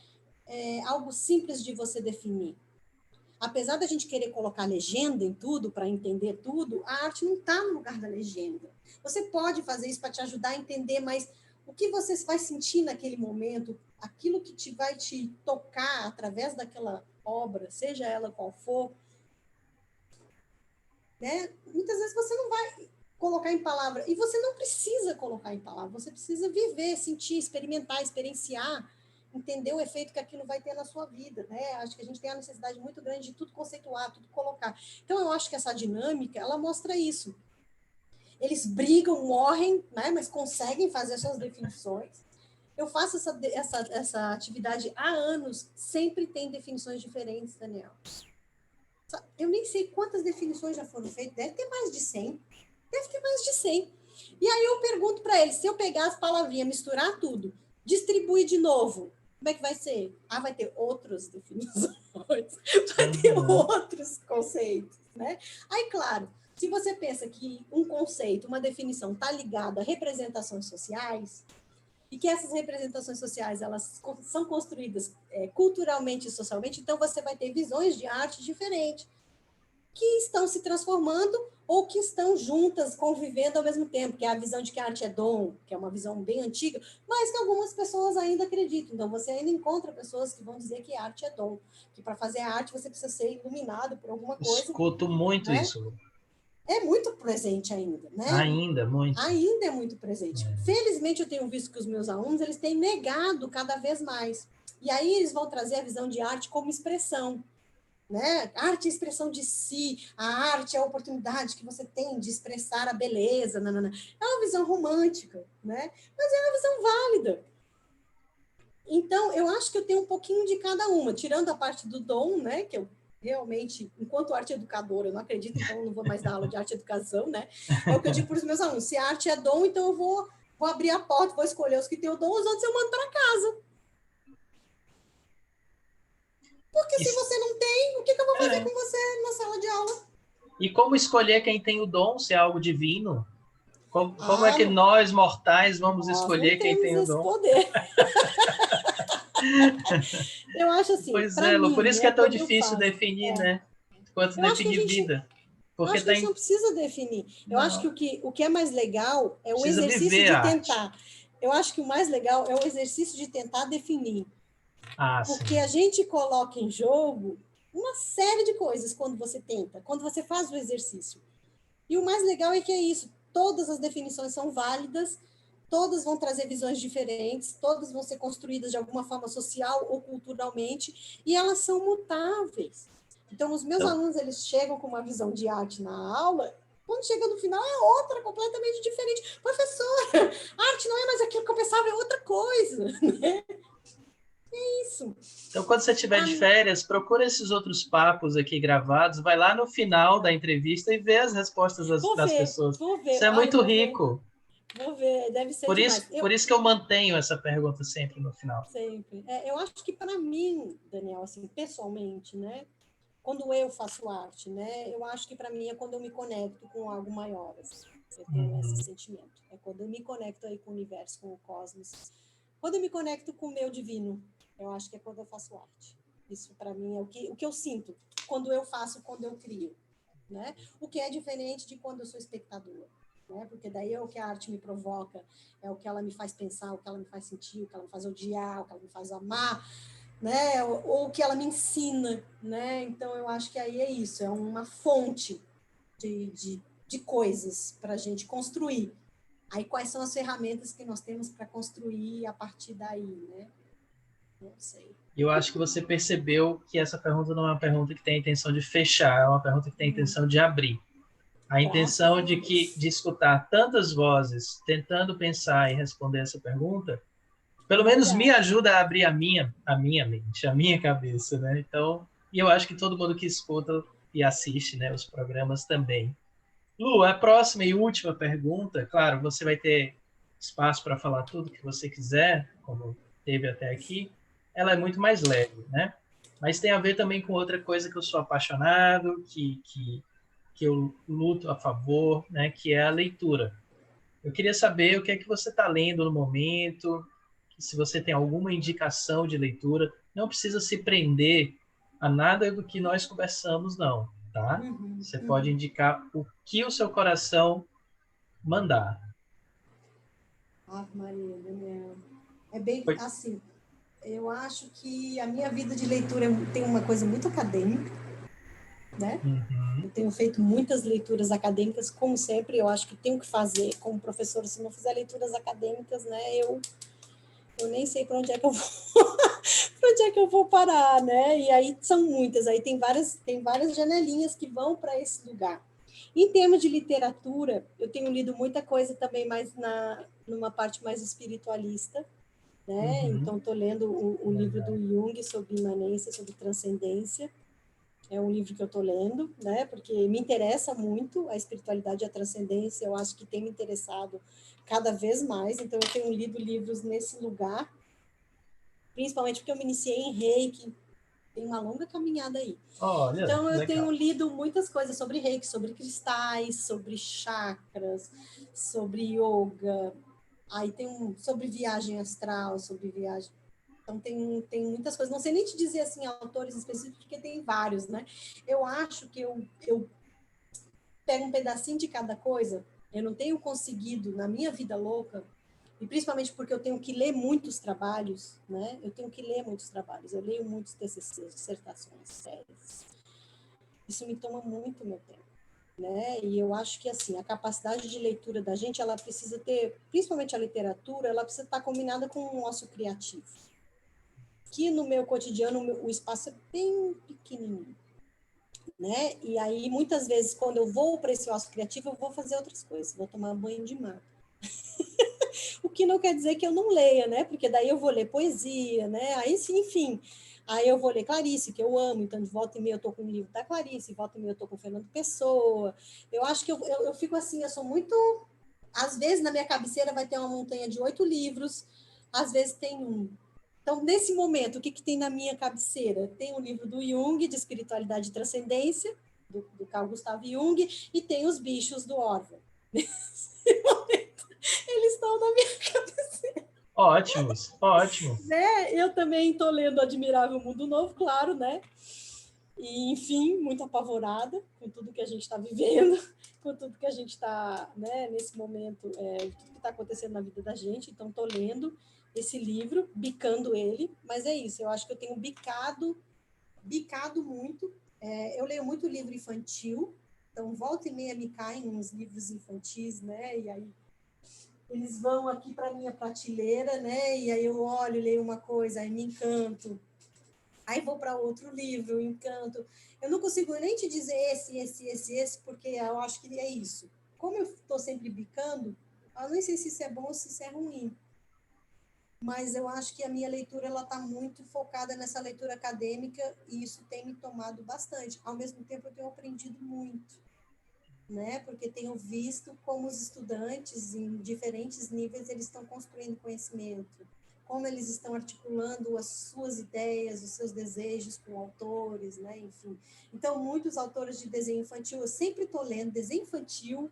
algo simples de você definir. Apesar da gente querer colocar legenda em tudo para entender tudo, a arte não está no lugar da legenda. Você pode fazer isso para te ajudar a entender, mas o que você vai sentir naquele momento, aquilo que vai te tocar através daquela obra, seja ela qual for, né? Muitas vezes você não vai colocar em palavra, e você não precisa colocar em palavra, você precisa viver, sentir, experimentar, experienciar, entender o efeito que aquilo vai ter na sua vida, né? Acho que a gente tem a necessidade muito grande de tudo conceituar, tudo colocar. Então, eu acho que essa dinâmica, ela mostra isso. Eles brigam, morrem, né? Mas conseguem fazer suas definições. Eu faço essa atividade há anos, sempre tem definições diferentes, Daniel. Eu nem sei quantas definições já foram feitas, deve ter mais de 100. Deve ter mais de 100. E aí eu pergunto para eles, se eu pegar as palavrinhas, misturar tudo, distribuir de novo, como é que vai ser? Vai ter outras definições, vai ter outros conceitos, né? Aí, claro, se você pensa que um conceito, uma definição está ligada a representações sociais, e que essas representações sociais elas são construídas culturalmente e socialmente, então você vai ter visões de arte diferentes, que estão se transformando ou que estão juntas, convivendo ao mesmo tempo, que é a visão de que a arte é dom, que é uma visão bem antiga, mas que algumas pessoas ainda acreditam. Então, você ainda encontra pessoas que vão dizer que a arte é dom, que para fazer a arte você precisa ser iluminado por alguma coisa.
Escuto muito, né?
Isso. É muito presente ainda, né?
Ainda, muito.
Ainda é muito presente. Felizmente, eu tenho visto que os meus alunos, eles têm negado cada vez mais. E aí eles vão trazer a visão de arte como expressão. Né? A arte é a expressão de si, a arte é a oportunidade que você tem de expressar a beleza. Nanana. É uma visão romântica, né? Mas é uma visão válida. Então, eu acho que eu tenho um pouquinho de cada uma, tirando a parte do dom, né? Que eu realmente, enquanto arte educadora, eu não acredito, então eu não vou mais dar aula de arte e educação, né? É o que eu digo para os meus alunos: se a arte é dom, então eu vou abrir a porta, vou escolher os que têm o dom, os outros eu mando para casa. Porque se você não tem, o que eu vou fazer com você na sala de aula?
E como escolher quem tem o dom, se é algo divino? Como é que nós, mortais, vamos escolher quem tem o dom?
Poder. Eu acho assim,
pois é, Lu, por isso que é tão difícil definir, né? Quanto definir vida.
Porque eu acho que a gente não precisa definir. Eu acho que o que é mais legal é o exercício de tentar. Eu acho que o mais legal é o exercício de tentar definir. Porque a gente coloca em jogo uma série de coisas quando você tenta, quando você faz o exercício. E o mais legal é que é isso. Todas as definições são válidas, todas vão trazer visões diferentes, todas vão ser construídas de alguma forma social ou culturalmente, e elas são mutáveis. Então, os meus alunos, eles chegam com uma visão de arte na aula, quando chega no final é outra, completamente diferente. Professora, arte não é mais aquilo que eu pensava, é outra coisa. Né? É isso.
Então, quando você estiver de férias, procura esses outros papos aqui gravados, vai lá no final da entrevista e vê as respostas das pessoas.
Vou ver.
Isso é muito rico.
Vou ver, deve ser demais.
Por isso que eu mantenho essa pergunta sempre no final.
Sempre. Eu acho que para mim, Daniel, assim, pessoalmente, né? Quando eu faço arte, né? Eu acho que para mim é quando eu me conecto com algo maior. Assim. Eu tenho esse sentimento. É quando eu me conecto aí com o universo, com o cosmos. Quando eu me conecto com o meu divino, eu acho que é quando eu faço arte. Isso para mim é o que eu sinto quando eu faço, quando eu crio, né? O que é diferente de quando eu sou espectadora. Né? Porque daí é o que a arte me provoca, é o que ela me faz pensar, o que ela me faz sentir, o que ela me faz odiar, o que ela me faz amar, né? Ou o que ela me ensina, né? Então eu acho que aí é isso, é uma fonte de coisas para a gente construir. Aí quais são as ferramentas que nós temos para construir a partir daí, né? Não sei.
Eu acho que você percebeu que essa pergunta não é uma pergunta que tem a intenção de fechar, é uma pergunta que tem a intenção de abrir. A intenção de escutar tantas vozes tentando pensar e responder essa pergunta, pelo menos me ajuda a abrir a minha mente, a minha cabeça, né? Então, e eu acho que todo mundo que escuta e assiste, né, os programas também. Lu, a próxima e última pergunta, claro, você vai ter espaço para falar tudo que você quiser, como teve até aqui. Ela é muito mais leve, né? Mas tem a ver também com outra coisa que eu sou apaixonado, que eu luto a favor, né, que é a leitura. Eu queria saber o que é que você está lendo no momento, se você tem alguma indicação de leitura. Não precisa se prender a nada do que nós conversamos, não, tá? Você pode indicar o que o seu coração mandar.
Maria, Daniel. É bem assim, eu acho que a minha vida de leitura tem uma coisa muito acadêmica, né? Eu tenho feito muitas leituras acadêmicas, como sempre, eu acho que tenho que fazer como professora. Se não fizer leituras acadêmicas, né, eu nem sei para onde é que eu vou para onde é que eu vou parar, né? E aí são muitas, aí tem várias janelinhas que vão para esse lugar. Em termos de literatura, eu tenho lido muita coisa também mais numa parte mais espiritualista, né? Então estou lendo o livro do Jung sobre imanência, sobre transcendência. É um livro que eu estou lendo, né? Porque me interessa muito a espiritualidade e a transcendência. Eu acho que tem me interessado cada vez mais. Então, eu tenho lido livros nesse lugar, principalmente porque eu me iniciei em Reiki. Tem uma longa caminhada aí.
Olha,
então, eu
legal.
tenho lido muitas coisas sobre Reiki, sobre cristais, sobre chakras, sobre yoga. Aí tem sobre viagem astral, sobre viagem... Então, tem muitas coisas. Não sei nem te dizer, assim, autores específicos, porque tem vários, né? Eu acho que eu pego um pedacinho de cada coisa. Eu não tenho conseguido, na minha vida louca, e principalmente porque eu tenho que ler muitos trabalhos, né? Eu tenho que ler muitos trabalhos. Eu leio muitos TCCs, dissertações, séries. Isso me toma muito meu tempo, né? E eu acho que, assim, a capacidade de leitura da gente, ela precisa ter, principalmente a literatura, ela precisa estar combinada com o nosso criativo. Que no meu cotidiano o espaço é bem pequenininho, né? E aí muitas vezes quando eu vou para esse ócio criativo eu vou fazer outras coisas, vou tomar banho de mar. O que não quer dizer que eu não leia, né? Porque daí eu vou ler poesia, né? Aí sim, enfim. Aí eu vou ler Clarice, que eu amo, então de volta e meia eu tô com um livro da Clarice, de volta e meia eu tô com o Fernando Pessoa. Eu acho que eu fico assim, eu sou muito... Às vezes na minha cabeceira vai ter uma montanha de 8 livros, às vezes tem um. Então, nesse momento, o que tem na minha cabeceira? Tem o livro do Jung, de Espiritualidade e Transcendência, do Carl Gustav Jung, e tem Os Bichos, do Orwell. Eles estão na minha cabeça.
Ótimos, ótimo.
Né? Eu também estou lendo Admirável Mundo Novo, claro, né? E, enfim, muito apavorada com tudo que a gente está vivendo, com tudo que a gente está, né, nesse momento, tudo que está acontecendo na vida da gente. Então, estou lendo esse livro, bicando ele, mas é isso, eu acho que eu tenho bicado muito. Eu leio muito livro infantil, então volta e meia me caem uns livros infantis, né? E aí eles vão aqui para minha prateleira, né? E aí eu olho, leio uma coisa, aí me encanto. Aí vou para outro livro, encanto. Eu não consigo nem te dizer esse, porque eu acho que é isso. Como eu estou sempre bicando, eu nem sei se isso é bom ou se isso é ruim. Mas eu acho que a minha leitura ela está muito focada nessa leitura acadêmica e isso tem me tomado bastante. Ao mesmo tempo, eu tenho aprendido muito, né? Porque tenho visto como os estudantes, em diferentes níveis, eles estão construindo conhecimento, como eles estão articulando as suas ideias, os seus desejos com autores, né? Enfim. Então, muitos autores de desenho infantil, eu sempre estou lendo desenho infantil,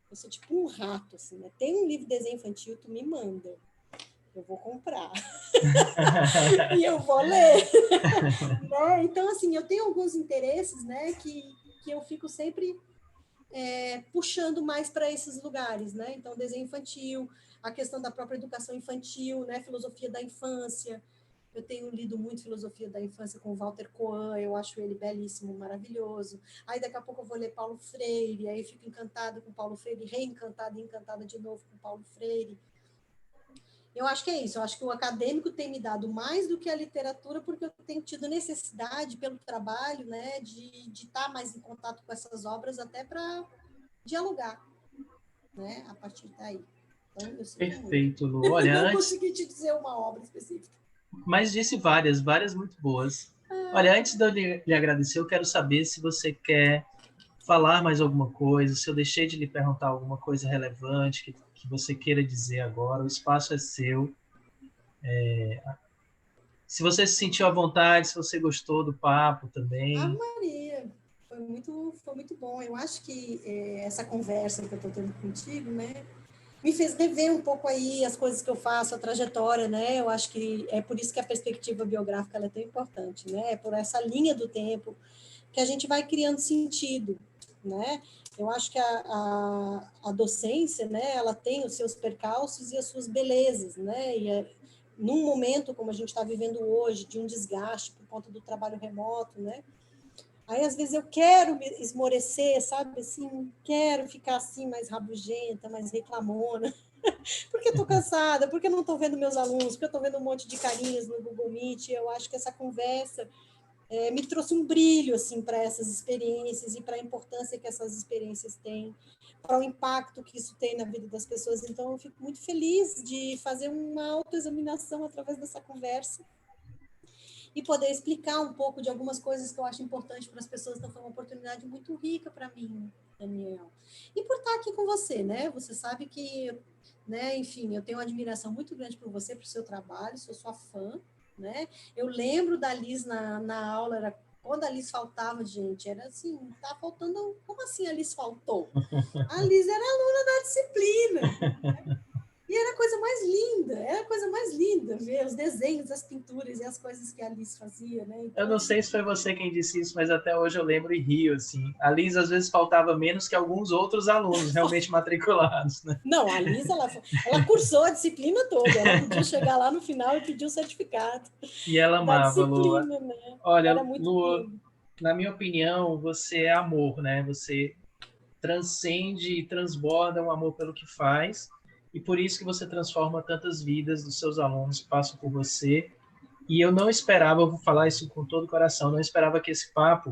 eu sou tipo um rato, assim, né? Tem um livro de desenho infantil, tu me manda. Eu vou comprar. E eu vou ler. Né? Então, assim, eu tenho alguns interesses, né, que eu fico sempre puxando mais para esses lugares, né? Então, desenho infantil, a questão da própria educação infantil, né? Filosofia da infância. Eu tenho lido muito Filosofia da Infância com o Walter Coan, eu acho ele belíssimo, maravilhoso. Aí daqui a pouco eu vou ler Paulo Freire, aí eu fico encantada com Paulo Freire, reencantada e encantada de novo com Paulo Freire. Eu acho que é isso, eu acho que o acadêmico tem me dado mais do que a literatura, porque eu tenho tido necessidade, pelo trabalho, né, de estar mais em contato com essas obras, até para dialogar, né, a partir daí. Então, eu sinto
Perfeito,
muito.
Lu. Olha,
Não
antes,
consegui te dizer uma obra específica.
mas disse várias, várias muito boas. Olha, antes de eu lhe agradecer, eu quero saber se você quer falar mais alguma coisa, se eu deixei de lhe perguntar alguma coisa relevante que você queira dizer agora, o espaço é seu. Se você se sentiu à vontade, se você gostou do papo
Ah,
também.
Maria, foi muito bom. Eu acho que essa conversa que eu estou tendo contigo, né, me fez rever um pouco aí as coisas que eu faço, a trajetória, né? Eu acho que é por isso que a perspectiva biográfica ela é tão importante, né? É por essa linha do tempo que a gente vai criando sentido, né? Eu acho que a docência, né? Ela tem os seus percalços e as suas belezas, né? Num momento como a gente está vivendo hoje, de um desgaste por conta do trabalho remoto, né? Aí, às vezes, eu quero me esmorecer, sabe? Assim, quero ficar assim, mais rabugenta, mais reclamona, porque estou cansada, porque não estou vendo meus alunos, porque eu estou vendo um monte de carinhas no Google Meet. Eu acho que essa conversa me trouxe um brilho assim para essas experiências e para a importância que essas experiências têm, para o impacto que isso tem na vida das pessoas. Então, eu fico muito feliz de fazer uma autoexaminação através dessa conversa e poder explicar um pouco de algumas coisas que eu acho importante para as pessoas. Então, foi uma oportunidade muito rica para mim, Daniel. E por estar aqui com você, né? Você sabe que, né, enfim, eu tenho uma admiração muito grande por você, por seu trabalho, sou sua fã, né? Eu lembro da Liz na aula, era quando a Liz faltava, gente, era assim, tá faltando, como assim a Liz faltou? A Liz era aluna da disciplina, né? E era a coisa mais linda ver os desenhos, as pinturas e as coisas que a Alice fazia, né?
Eu
Então,
não sei se foi você quem disse isso, mas até hoje eu lembro e rio, assim. A Liz, às vezes, faltava menos que alguns outros alunos realmente matriculados, né?
não, a Alice, ela cursou a disciplina toda, ela podia chegar lá no final e pedir o certificado
E ela
da
amava, Lua.
disciplina, né?
Olha,
Era muito
Lua,
lindo.
na minha opinião, você é amor, né? Você transcende e transborda um amor pelo que faz, e por isso que você transforma tantas vidas dos seus alunos que passam por você. E eu não esperava, eu vou falar isso com todo o coração, não esperava que esse papo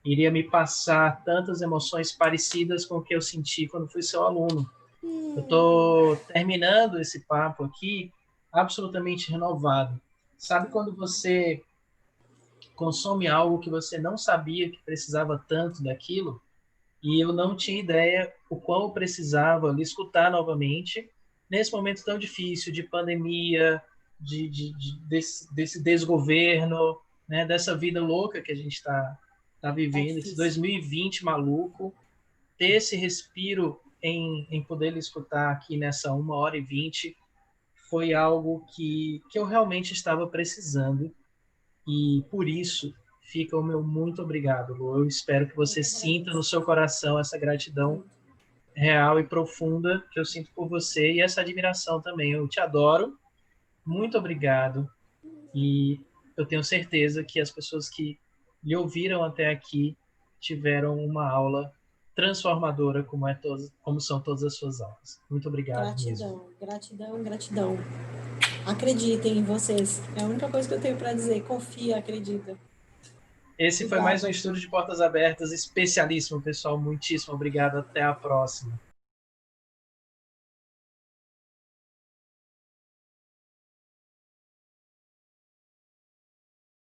iria me passar tantas emoções parecidas com o que eu senti quando fui seu aluno. Eu estou terminando esse papo aqui absolutamente renovado. Sabe quando você consome algo que você não sabia que precisava tanto daquilo? E eu não tinha ideia o quão eu precisava lhe escutar novamente nesse momento tão difícil de pandemia, desse desgoverno, né, dessa vida louca que a gente está
Tá
vivendo, esse
difícil.
2020 maluco, ter esse respiro em poder lhe escutar aqui nessa 1h20. Foi algo que eu realmente estava precisando, e por isso fica o meu muito obrigado, Lu. Eu espero que você sinta no seu coração essa gratidão real e profunda que eu sinto por você, e essa admiração também. Eu te adoro, muito obrigado, e eu tenho certeza que as pessoas que lhe ouviram até aqui tiveram uma aula transformadora, como são todas as suas aulas. Muito obrigado mesmo.
Gratidão. Acreditem em vocês. É a única coisa que eu tenho para dizer. Confia, acredita.
Esse foi mais um Estúdio de Portas Abertas especialíssimo, pessoal. Muitíssimo obrigado. Até a próxima.